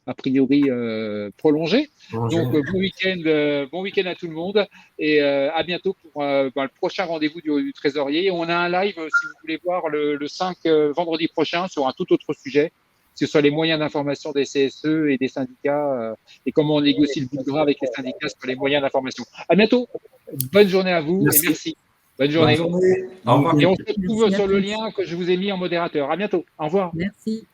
a priori prolongé. Donc, bon week-end à tout le monde. Et à bientôt pour le prochain rendez-vous du trésorier. On a un live, si vous voulez voir, le 5 vendredi prochain sur un tout autre sujet. Que ce soit les moyens d'information des CSE et des syndicats et comment on négocie le bout de gras avec les syndicats sur les moyens d'information. À bientôt. Bonne journée à vous et merci. Bonne journée. Au revoir. Et on se retrouve sur le lien que je vous ai mis en modérateur. À bientôt. Au revoir. Merci.